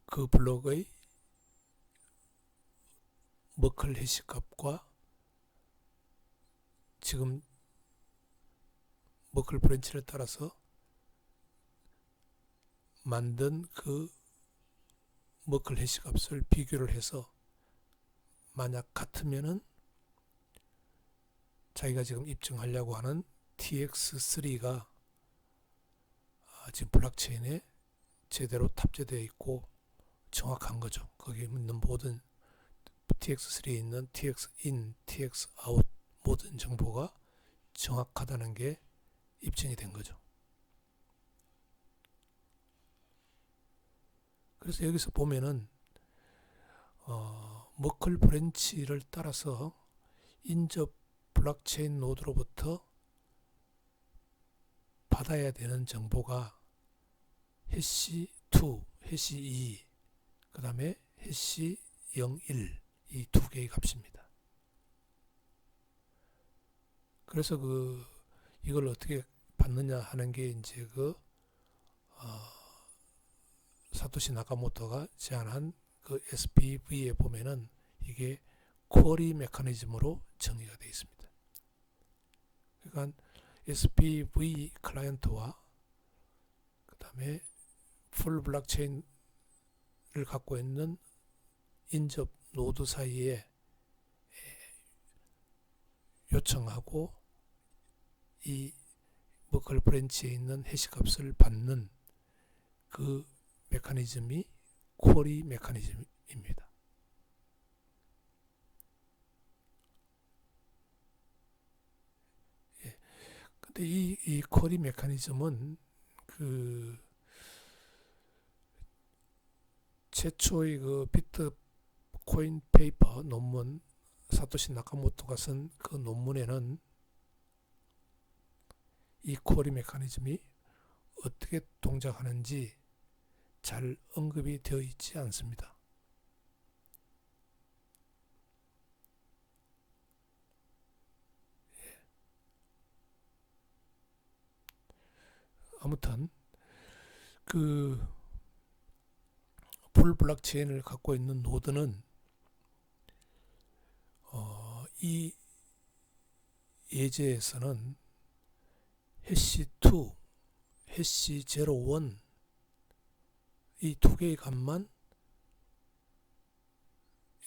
그 블록의 머클 해시 값과 지금 머클 브랜치를 따라서 만든 그 머클 해시 값을 비교를 해서 만약 같으면은 자기가 지금 입증하려고 하는 TX3가 지금 블록체인에 제대로 탑재되어 있고 정확한 거죠. 거기에 있는 모든 TX3에 있는 TX in, TX out 모든 정보가 정확하다는 게 입증이 된 거죠. 그래서 여기서 보면은 머클 브랜치를 따라서 인접 블록체인 노드로부터 받아야 되는 정보가 해시 2, 해시 2, 그 다음에 해시 01 이 두 개의 값입니다. 그래서 이걸 어떻게 받느냐 하는 게 이제 사토시 나카모토가 제안한 그 SPV에 보면은 이게 쿼리 메커니즘으로 정의가 되어 있습니다. 그러니까 SPV 클라이언트와 그 다음에 풀 블록체인을 갖고 있는 인접 노드 사이에 요청하고 이 머클 브랜치에 있는 해시 값을 받는 그 메커니즘이 쿼리 메커니즘입니다. 근데 이 쿼리 메커니즘은 최초의 그 비트코인 페이퍼 논문 사토시 나카모토가 쓴 그 논문에는 이 쿼리 메커니즘이 어떻게 동작하는지 잘 언급이 되어 있지 않습니다. 아무튼 그 풀 블록체인을 갖고 있는 노드는 이 예제에서는 해시 2, 해시 01 이 두 개의 값만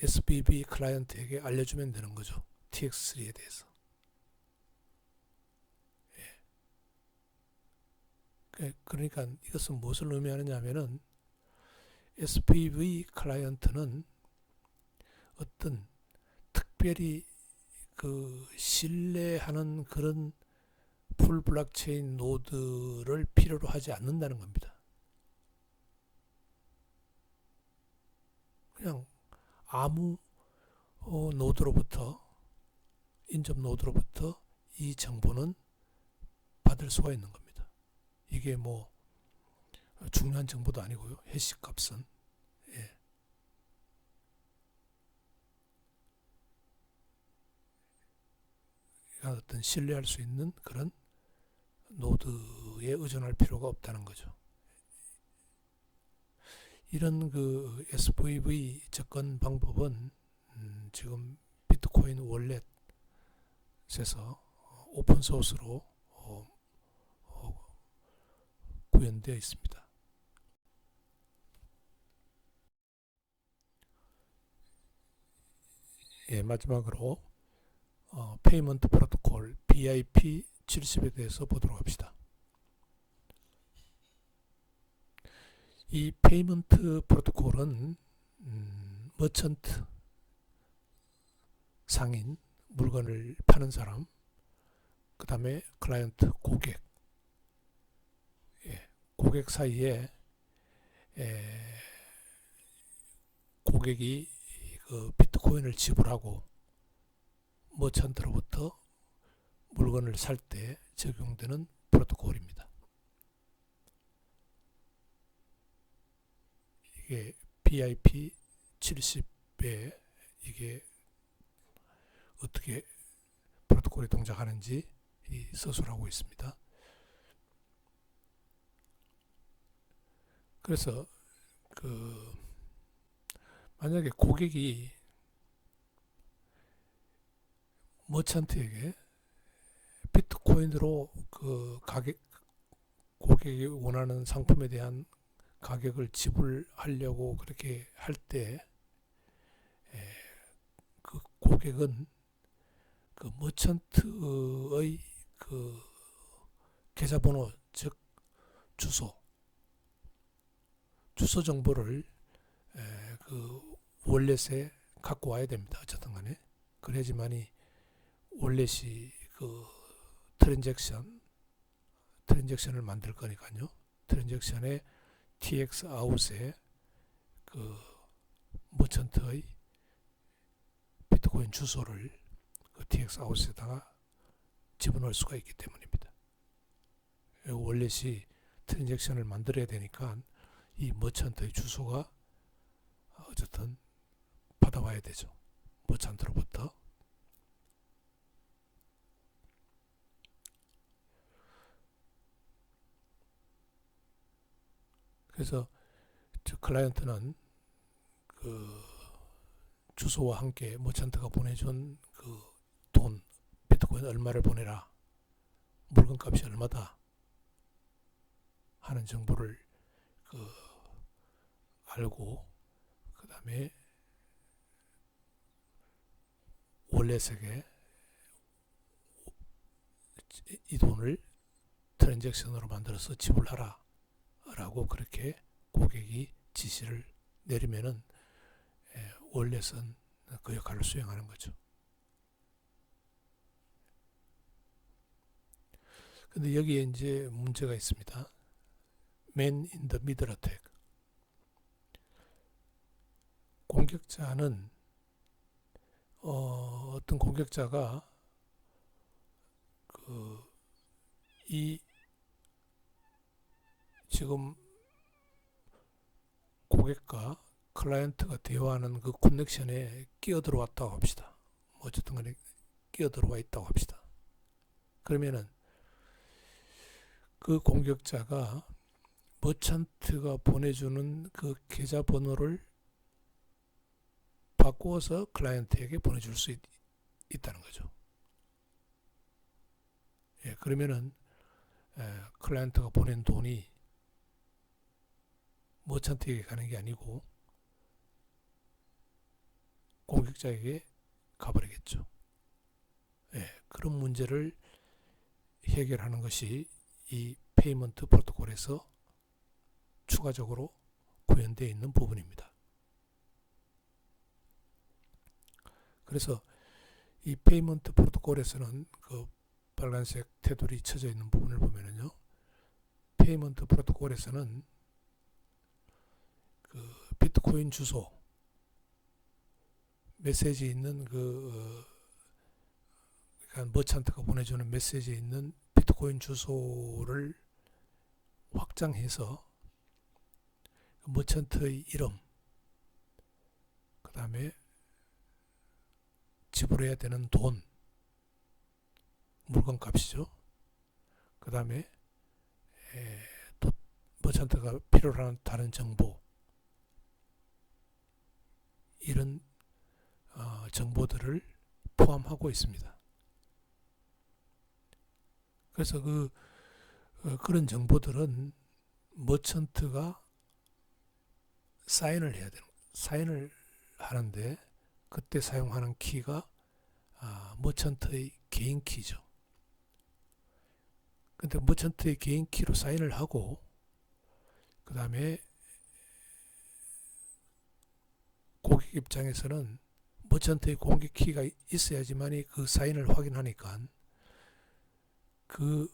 SBB 클라이언트에게 알려주면 되는 거죠. TX3에 대해서. 그러니까 이것은 무엇을 의미하느냐 하면은 SPV 클라이언트는 어떤 특별히 그 신뢰하는 그런 풀 블록체인 노드를 필요로 하지 않는다는 겁니다. 그냥 아무 노드로부터 인접 노드로부터 이 정보는 받을 수가 있는 겁니다. 이게 뭐 중요한 정보도 아니고요. 해시 값은 어떤 신뢰할 수 있는 그런 노드에 의존할 필요가 없다는 거죠. 이런 그 SVV 접근 방법은 지금 비트코인 월렛에서 오픈 소스로 구현되어 있습니다. 마지막으로 페이먼트 프로토콜 BIP70에 대해서 보도록 합시다. 이 페이먼트 프로토콜은 머천트 상인 물건을 파는 사람, 그 다음에 클라이언트 고객, 고객 사이에 고객이 그 비트코인을 지불하고 머천트로부터 물건을 살 때 적용되는 프로토콜입니다. 이게 BIP70에 이게 어떻게 프로토콜이 동작하는지 서술하고 있습니다. 그래서 그 만약에 고객이 머천트에게 비트코인으로 그 가격 고객이 원하는 상품에 대한 가격을 지불하려고 그렇게 할 때 그 고객은 그 머천트의 그 계좌번호 즉 주소 정보를 그 월렛에 갖고 와야 됩니다. 어쨌든 간에 그래야지만이 월렛이 그 트랜잭션을 만들 거니까요. 트랜잭션에 TX 아웃에 그 머천트의 비트코인 주소를 그 TX 아웃에다가 집어넣을 수가 있기 때문입니다. 월렛이 트랜잭션을 만들어야 되니까 이 머천트의 주소가 어쨌든 받아와야 되죠. 머천트로부터. 그래서 저 클라이언트는 그 주소와 함께 머천트가 보내준 그 돈, 비트코인 얼마를 보내라, 물건값이 얼마다 하는 정보를 그 알고 그 다음에 월렛에게 이 돈을 트랜잭션으로 만들어서 지불하라 라고 그렇게 고객이 지시를 내리면은 월렛은 그 역할을 수행하는 거죠. 근데 여기에 이제 문제가 있습니다. Man in the middle attack. 공격자는 어떤 공격자가 이 지금 고객과 클라이언트가 대화하는 그 커넥션에 끼어들어왔다고 합시다. 어쨌든 간에 끼어들어와 있다고 합시다. 그러면은 그 공격자가 머찬트가 보내주는 그 계좌번호를 바꾸어서 클라이언트에게 보내줄 수 있다는 거죠. 예, 그러면은 클라이언트가 보낸 돈이 머찬트에게 가는 게 아니고 공격자에게 가버리겠죠. 예, 그런 문제를 해결하는 것이 이 페이먼트 프로토콜에서 추가적으로 구현되어 있는 부분입니다. 그래서 이 페이먼트 프로토콜에서는 그 빨간색 테두리 쳐져 있는 부분을 보면은요, 페이먼트 프로토콜에서는 그 비트코인 주소, 메시지 있는 그러니까 머찬트가 보내주는 메시지에 있는 비트코인 주소를 확장해서 머찬트의 이름, 그 다음에 지불해야 되는 돈, 물건 값이죠. 그 다음에 또 머찬트가 필요로 하는 다른 정보, 이런 정보들을 포함하고 있습니다. 그래서 그런 정보들은 머천트가 사인을 해야 되는, 사인을 하는데 그때 사용하는 키가 머천트의 개인 키죠. 근데 머천트의 개인 키로 사인을 하고 그 다음에 고객 입장에서는 머천트의 공개 키가 있어야지만이 그 사인을 확인하니까 그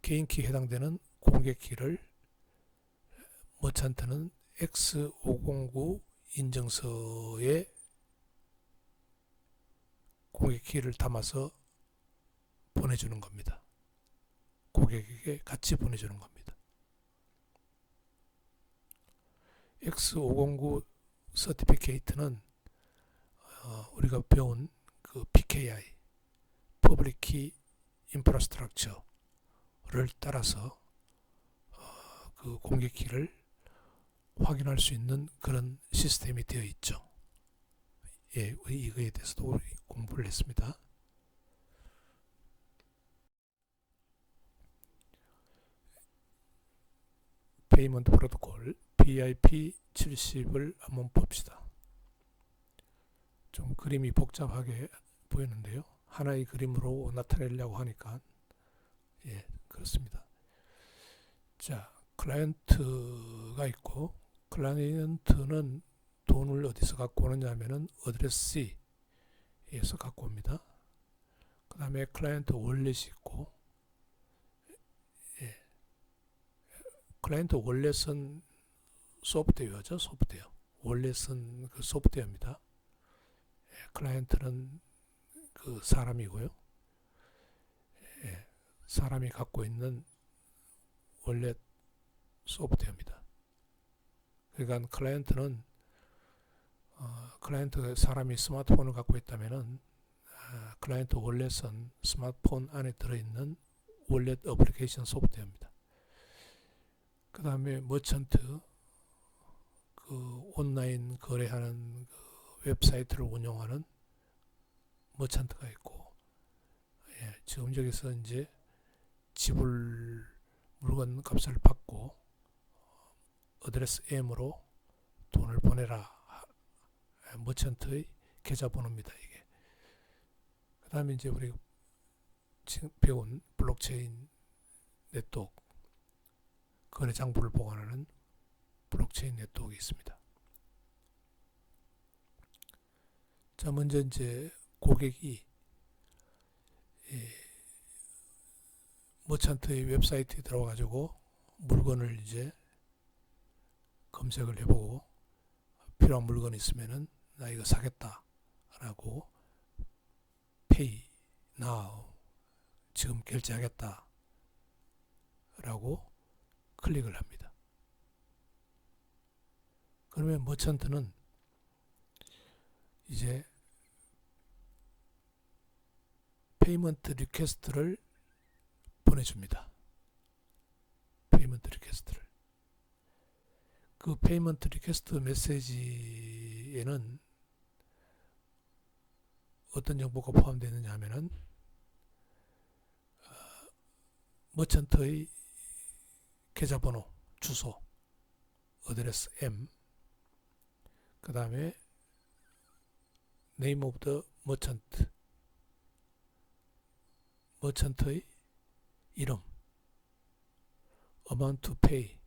개인 키에 해당되는 공개 키를 머찬트는 X509 인증서에 공개 키를 담아서 보내주는 겁니다. 고객에게 같이 보내주는 겁니다. X509 서티피케이트는 우리가 배운 그 PKI, Public Key Infrastructure를 따라서 그 공개 키를 확인할 수 있는 그런 시스템이 되어 있죠. 예, 이거에 대해서도 공부를 했습니다. 페이먼트 프로토콜 BIP70을 한번 봅시다. 좀 그림이 복잡하게 보이는데요. 하나의 그림으로 나타내려고 하니까 예, 그렇습니다. 자, 클라이언트가 있고 클라이언트는 돈을 어디서 갖고 오느냐 하면은 어드레스 C에서 갖고 옵니다. 그 다음에 클라이언트 월렛이 있고 예, 클라이언트 월렛은 소프트웨어죠. 소프트웨어. 월렛은 그 소프트웨어입니다. 예, 클라이언트는 그 사람이고요. 예, 사람이 갖고 있는 월렛 소프트웨어입니다. 그러니까 클라이언트는 클라이언트 사람이 스마트폰을 갖고 있다면은 클라이언트 월렛은 스마트폰 안에 들어있는 월렛 어플리케이션 소프트웨어입니다. 그 다음에 머천트, 그 온라인 거래하는 그 웹사이트를 운영하는 머천트가 있고, 예, 지금 여기서 이제 지불 물건 값을 받고 어드레스 M으로 돈을 보내라. 머천트의 계좌번호입니다. 이게. 그 다음에 이제 우리 지금 배운 블록체인 네트워크, 거래 장부를 보관하는 블록체인 네트워크가 있습니다. 자, 먼저 이제 고객이 머찬트의 웹사이트에 들어가가지고 물건을 이제 검색을 해보고 필요한 물건이 있으면은 나 이거 사겠다 라고 Pay Now, 지금 결제하겠다 라고 클릭을 합니다. 그러면 그러면 머천트는 이제 페이먼트 리퀘스트를 보내줍니다. 페이먼트 리퀘스트를. 그 페이먼트 리퀘스트 메시지에는 어떤 정보가 포함되어 있느냐 하면은 머천트의 계좌번호, 주소, 어드레스 M, 그 다음에 name of the merchant, 머천트의 이름, amount to pay,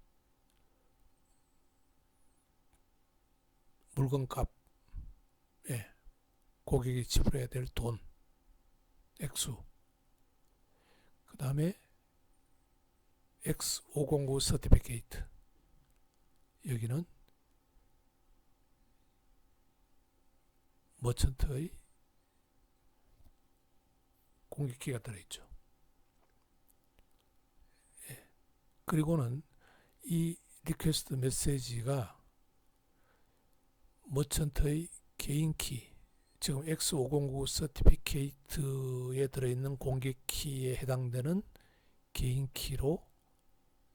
물건값, 고객이 지불해야 될 돈, 액수, 그 다음에 X509 서티피케이트, 여기는 머천트의 공개키가 들어있죠. 그리고는 이 리퀘스트 메시지가 머천트의 개인키, 지금 X509 서티피케이트에 들어있는 공개키에 해당되는 개인키로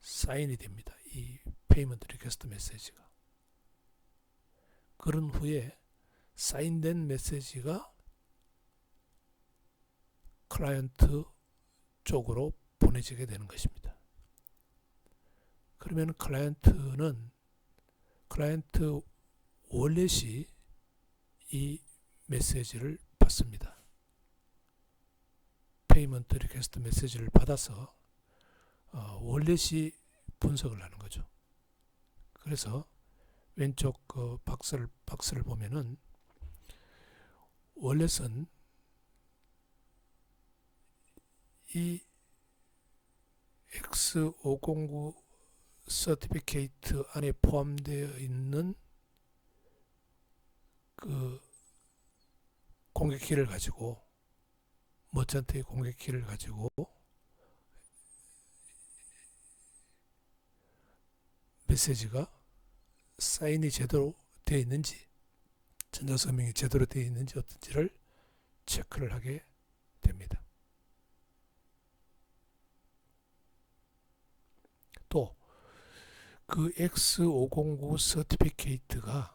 사인이 됩니다. 이 페이먼트 리퀘스트 메시지가. 그런 후에 사인된 메시지가 클라이언트 쪽으로 보내지게 되는 것입니다. 그러면 클라이언트 월렛이 이 메시지를 받습니다. 페이먼트 리퀘스트 메시지를 받아서 월렛이 분석을 하는 거죠. 그래서 왼쪽 그 박스를 보면은 월렛은 이 X509 서티피케이트 안에 포함되어 있는 그 공개키를 가지고, 머천트의 공개키를 가지고 메시지가 사인이 제대로 되어 있는지, 전자서명이 제대로 되어 있는지 어떤지를 체크를 하게 됩니다. 또 그 X509 서티피케이트가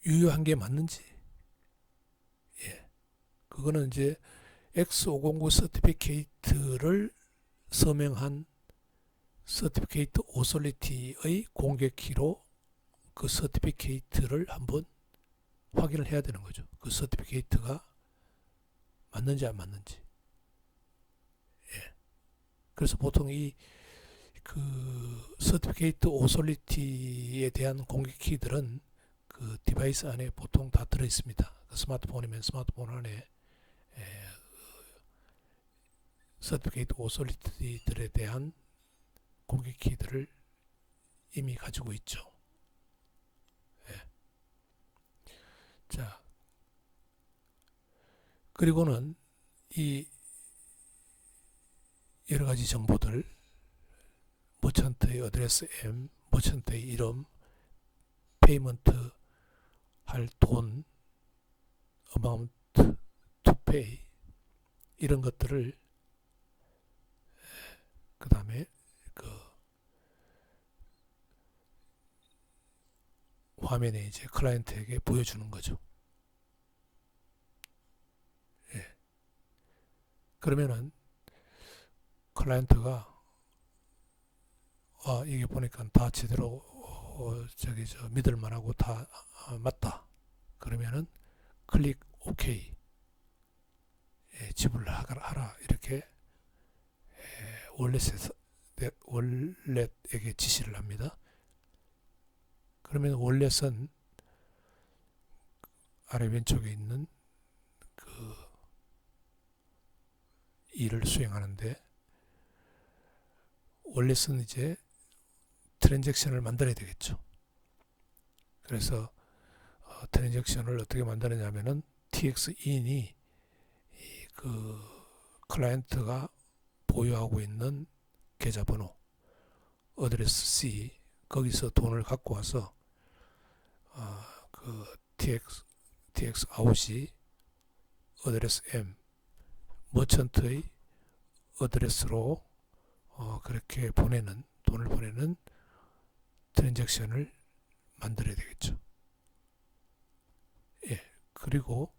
유효한 게 맞는지, 그거는 이제 X509 서티피케이트를 서명한 서티피케이트 오소리티의 공개키로 그 서티피케이트를 한번 확인을 해야 되는 거죠. 그 서티피케이트가 맞는지 안 맞는지. 그래서 보통 이 그 서티피케이트 오소리티에 대한 공개키들은 그 디바이스 안에 보통 다 들어 있습니다. 그 스마트폰이면 스마트폰 안에 서티피케이트 오소리티들에 대한 공개키들을 이미 가지고 있죠. 자, 그리고는 이 여러 가지 정보들, 머천트의 어드레스 M, 머천트의 이름, 페이먼트 할 돈, amount to pay, 이런 것들을 그 다음에 그 화면에 이제 클라이언트에게 보여주는 거죠. 그러면은 클라이언트가 이게 보니까 다 제대로 믿을 만하고 다 맞다. 그러면은 클릭 OK, 지불하라 이렇게 월렛에게 지시를 합니다. 그러면 월렛은 아래 왼쪽에 있는 그 일을 수행하는데, 월렛은 이제 트랜잭션을 만들어야 되겠죠. 그래서 트랜잭션을 어떻게 만드느냐면은 TX인이 그 클라이언트가 보유하고 있는 계좌번호, 어드레스 C, 거기서 돈을 갖고 와서 그 TX 아웃이 어드레스 M, 머천트의 어드레스로 그렇게 돈을 보내는 트랜잭션을 만들어야 되겠죠. 예, 그리고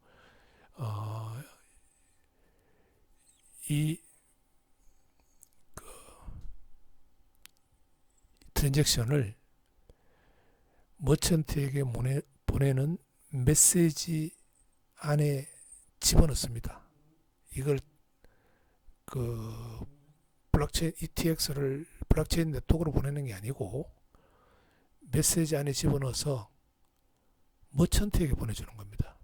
이 트랜잭션을 머천트에게 보내는 메시지 안에 집어넣습니다. 이걸 블록체인 ETX를 블록체인 네트워크로 보내는 게 아니고 메시지 안에 집어넣어서 머천트에게 보내주는 겁니다.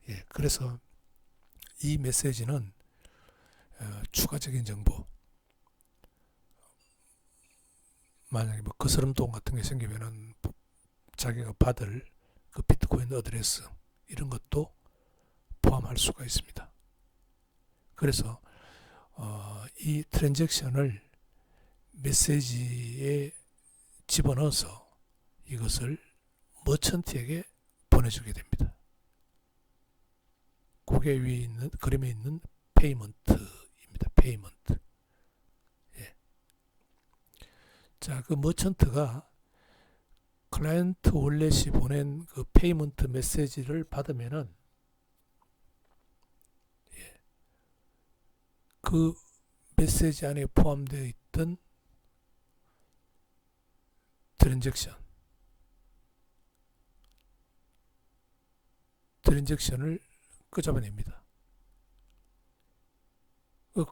예, 그래서 이 메시지는 추가적인 정보, 만약에 뭐 거스름돈 같은 게 생기면은 자기가 받을 그 비트코인 어드레스 이런 것도 포함할 수가 있습니다. 그래서 이 트랜잭션을 메시지에 집어넣어서 이것을 머천트에게 보내주게 됩니다. 고개 위에 있는 그림에 있는 페이먼트입니다. 페이먼트. 예. 자, 그 머천트가 클라이언트 월렛이 보낸 그 페이먼트 메시지를 받으면은 그 메시지 안에 포함되어 있던 트랜잭션을 끄잡아냅니다.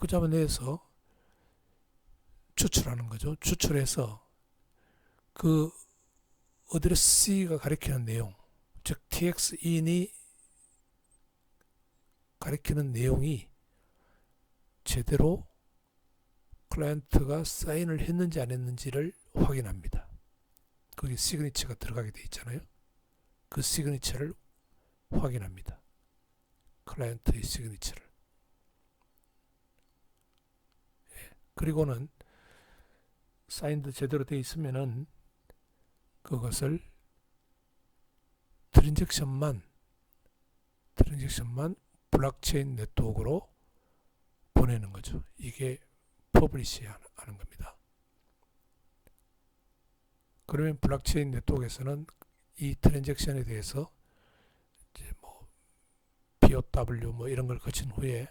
끄잡아내서 추출하는 거죠. 추출해서 그 어드레스 C가 가리키는 내용, 즉 TX인이 가리키는 내용이 제대로 클라이언트가 사인을 했는지 안 했는지를 확인합니다. 거기 시그니처가 들어가게 돼 있잖아요. 그 시그니처를 확인합니다. 클라이언트의 시그니처를. 그리고는 사인도 제대로 되어 있으면은 그것을 트랜잭션만 블록체인 네트워크로 보내는 거죠. 이게 퍼블리시 하는 겁니다. 그러면 블록체인 네트워크에서는 이 트랜잭션에 대해서 이제 뭐 POW 뭐 이런 걸 거친 후에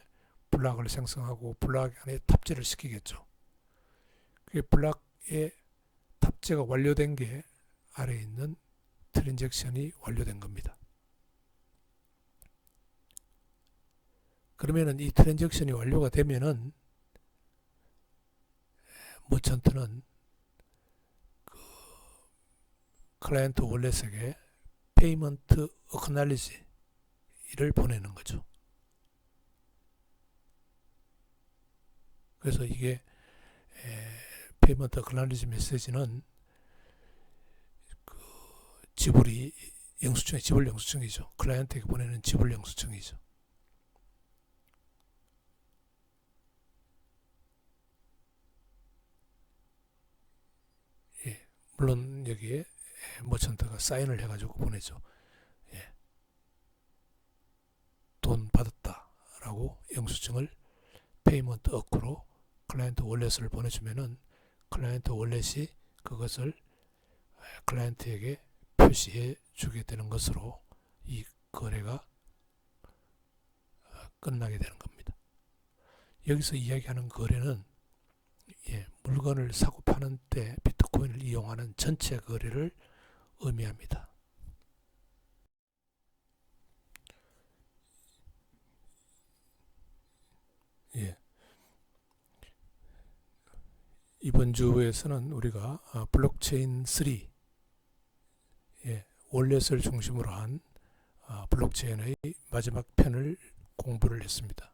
블록을 생성하고 블록 안에 탑재를 시키겠죠. 그게 블록에 탑재가 완료된 게 아래에 있는 트랜잭션이 완료된 겁니다. 그러면은 이 트랜잭션이 완료가 되면은 머천트는 그 클라이언트 월렛에게 페이먼트 어크날리지를 보내는 거죠. 그래서 이게 페이먼트 어크날리지 메시지는 그 지불 영수증이죠. 클라이언트에게 보내는 지불 영수증이죠. 예, 물론 여기에 머천트가 사인을 해가지고 보내죠. 예, 돈 받았다라고 영수증을 페이먼트 어크로 클라이언트 월렛을 보내주면은 클라이언트 월렛이 그것을 클라이언트에게 표시해 주게 되는 것으로 이 거래가 끝나게 되는 겁니다. 여기서 이야기하는 거래는 물건을 사고 파는 때 비트코인을 이용하는 전체 거래를 의미합니다. 예. 이번 주에서는 우리가 블록체인 3 월렛을 중심으로 한 블록체인의 마지막 편을 공부를 했습니다.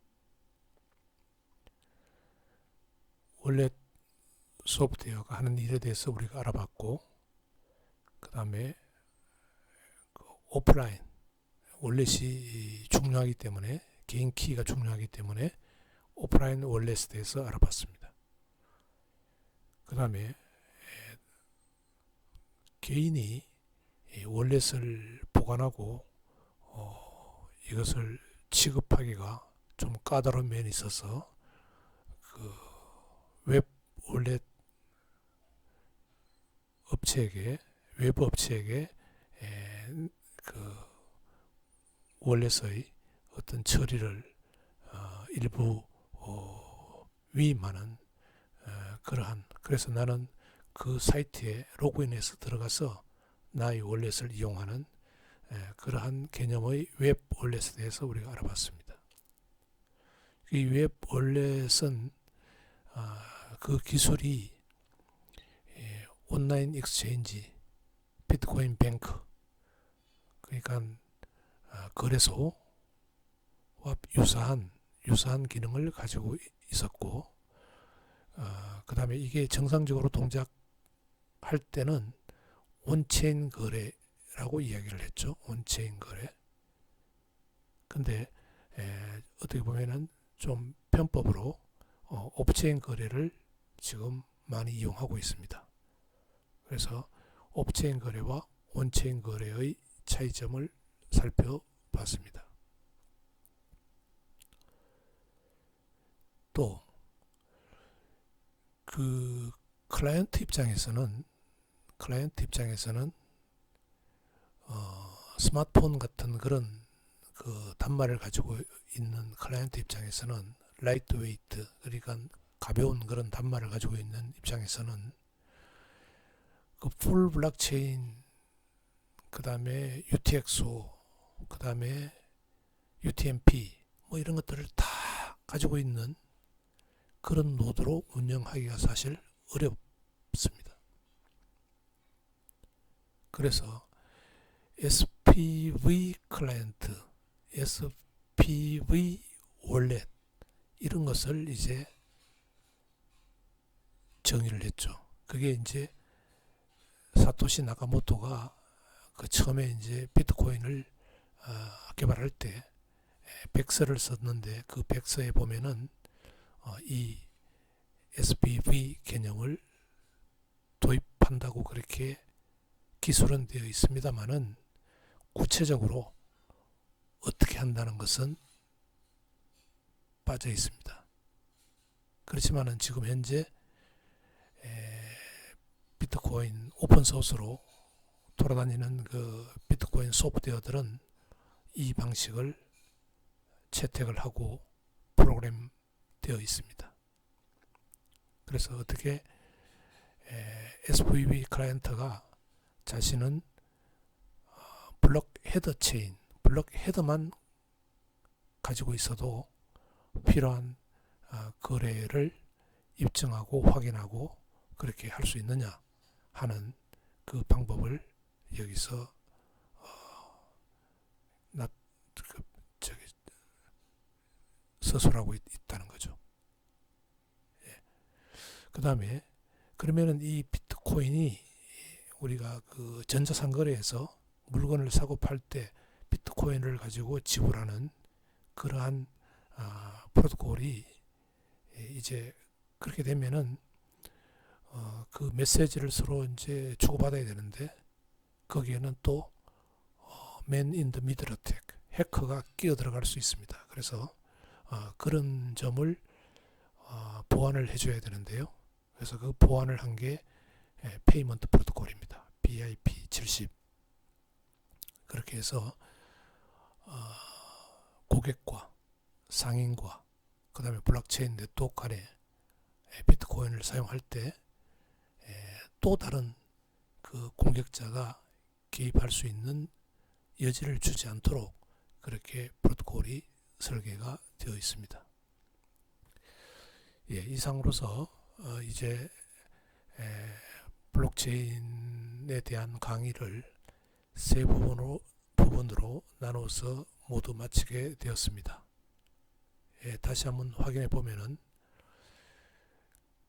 월렛 소프트웨어가 하는 일에 대해서 우리가 알아봤고, 그 다음에 오프라인 월렛이 중요하기 때문에 개인 키가 중요하기 때문에 오프라인 월렛에 대해서 알아봤습니다. 그 다음에 개인이 월렛을 보관하고 이것을 취급하기가 좀 까다로운 면이 있어서 그 웹 월렛 업체에게, 외부 업체에게 그 월렛의 어떤 처리를 일부 위임하는 그러한, 그래서 나는 그 사이트에 로그인해서 들어가서 나의 월렛을 이용하는 그러한 개념의 웹 월렛에 대해서 우리가 알아봤습니다. 이 웹 월렛은 그 기술이 온라인 익스체인지, 비트코인 뱅크, 그러니까 거래소와 유사한 기능을 가지고 있었고, 그 다음에 이게 정상적으로 동작할 때는 온체인 거래라고 이야기를 했죠. 온체인 거래. 근데 어떻게 보면은 좀 편법으로 오프체인 거래를 지금 많이 이용하고 있습니다. 그래서 오프체인 거래와 온체인 거래의 차이점을 살펴봤습니다. 또 그 클라이언트 입장에서는 스마트폰 같은 그런 그 단말을 가지고 있는 클라이언트 입장에서는 라이트 웨이트, 그러니까 가벼운 그런 단말을 가지고 있는 입장에서는 그 풀 블록체인, 그 다음에 UTXO, 그 다음에 UTMP 뭐 이런 것들을 다 가지고 있는 그런 노드로 운영하기가 사실 어렵습니다. 그래서 SPV 클라이언트, SPV 월렛 이런 것을 이제 정의를 했죠. 그게 이제 사토시 나카모토가 그 처음에 이제 비트코인을 개발할 때 백서를 썼는데, 그 백서에 보면은 이 SPV 개념을 도입한다고 그렇게 기술은 되어 있습니다만은 구체적으로 어떻게 한다는 것은 빠져 있습니다. 그렇지만은 지금 현재 비트코인 오픈소스로 돌아다니는 그 비트코인 소프트웨어들은 이 방식을 채택을 하고 프로그램 되어 있습니다. 그래서 어떻게 SVB 클라이언트가 자신은 블록 헤더 체인, 블록 헤더만 가지고 있어도 필요한 거래를 입증하고 확인하고 그렇게 할 수 있느냐 하는 그 방법을 여기서 서술하고 있다는 거죠. 그 다음에 그러면은 이 비트코인이 우리가 그 전자상거래에서 물건을 사고 팔 때 비트코인을 가지고 지불하는 그러한 프로토콜이 이제 그렇게 되면은 그 메시지를 서로 이제 주고받아야 되는데, 거기에는 또 Man in the Middle Attack, 해커가 끼어 들어갈 수 있습니다. 그래서 그런 점을 보완을 해줘야 되는데요. 그래서 그 보완을 한 게 페이먼트 프로토콜입니다. BIP70. 그렇게 해서 고객과 상인과 그 다음에 블록체인 네트워크 간에 비트코인을 사용할 때 또 다른 그 공격자가 개입할 수 있는 여지를 주지 않도록 그렇게 프로토콜이 설계가 되어 있습니다. 이상으로서 이제 블록체인에 대한 강의를 세 부분으로 나눠서 모두 마치게 되었습니다. 다시 한번 확인해 보면은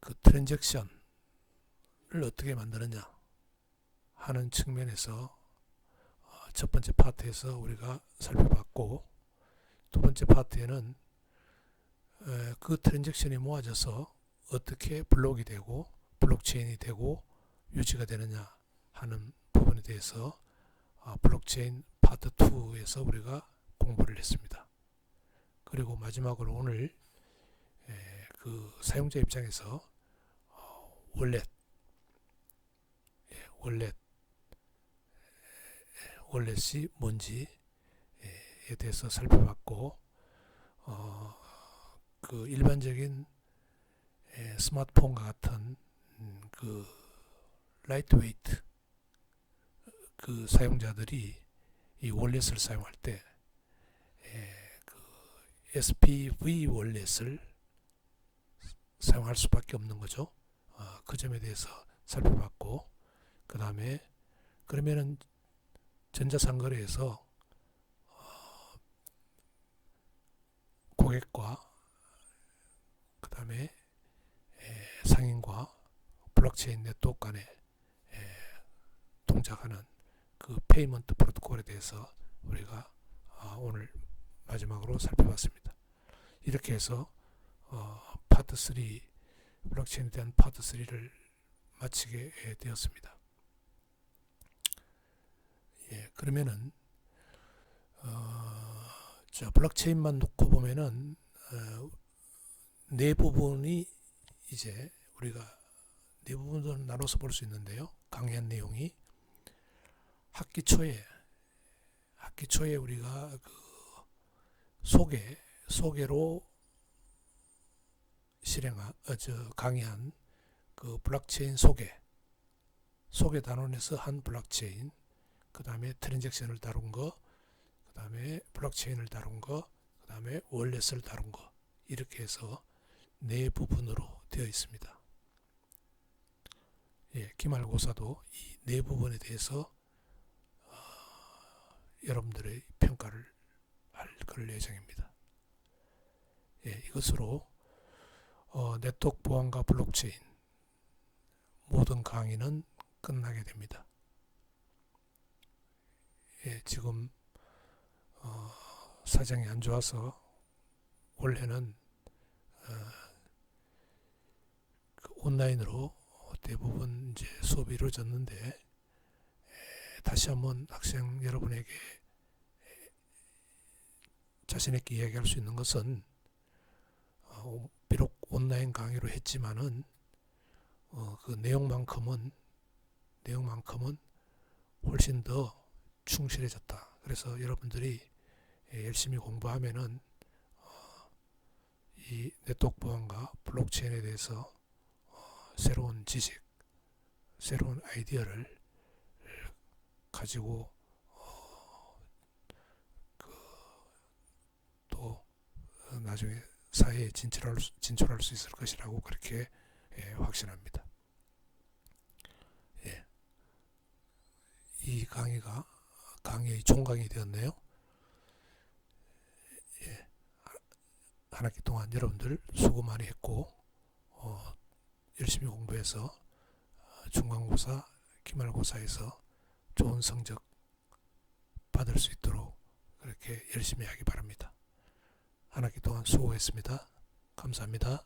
그 트랜잭션을 어떻게 만드느냐 하는 측면에서 첫 번째 파트에서 우리가 살펴봤고, 두 번째 파트에는 그 트랜잭션이 모아져서 어떻게 블록이 되고 블록체인이 되고 유지가 되느냐 하는 부분에 대해서 블록체인 파트 2에서 우리가 공부를 했습니다. 그리고 마지막으로 오늘 그 사용자 입장에서 월렛이 뭔지에 대해서 살펴봤고, 그 일반적인 스마트폰과 같은 그 라이트웨이트 그 사용자들이 이 월렛을 사용할 때 그 SPV 월렛을 사용할 수밖에 없는 거죠. 그 점에 대해서 살펴봤고, 그 다음에 그러면은 전자상거래에서 고객과 그 다음에 상인과 블록체인 네트워크 간에 동작하는 그 페이먼트 프로토콜에 대해서 우리가 오늘 마지막으로 살펴봤습니다. 이렇게 해서 파트 3 블록체인에 대한 파트 3를 마치게 되었습니다. 그러면은 자, 블록체인만 놓고 보면은 네 부분이 이제 우리가 네 부분으로 나눠서 볼 수 있는데요. 강의한 내용이 학기 초에 우리가 그 소개로 강의한 그 블록체인 소개 단원에서 한 블록체인, 그 다음에 트랜잭션을 다룬 거, 그 다음에 블록체인을 다룬 거, 그 다음에 월렛을 다룬 거, 이렇게 해서 네 부분으로 되어 있습니다. 기말고사도 이 네 부분에 대해서 여러분들의 평가를 할 예정입니다. 이것으로 네트워크 보안과 블록체인 모든 강의는 끝나게 됩니다. 지금 사정이 안 좋아서 올해는 온라인으로 대부분 이제 수업이 이루어졌는데, 다시 한번 학생 여러분에게 자신 있게 이야기할 수 있는 것은 비록 온라인 강의로 했지만은 그 내용만큼은 훨씬 더 충실해졌다. 그래서 여러분들이 열심히 공부하면은 이 네트워크 보안과 블록체인에 대해서 새로운 지식, 새로운 아이디어를 가지고 또 나중에 사회에 진출할 수 있을 것이라고 그렇게 확신합니다. 이 강의가 강의의 종강이 되었네요. 한 학기 동안 여러분들 수고 많이 했고, 열심히 공부해서 중간고사, 기말고사에서 좋은 성적 받을 수 있도록 그렇게 열심히 하기 바랍니다. 한 학기 동안 수고했습니다. 감사합니다.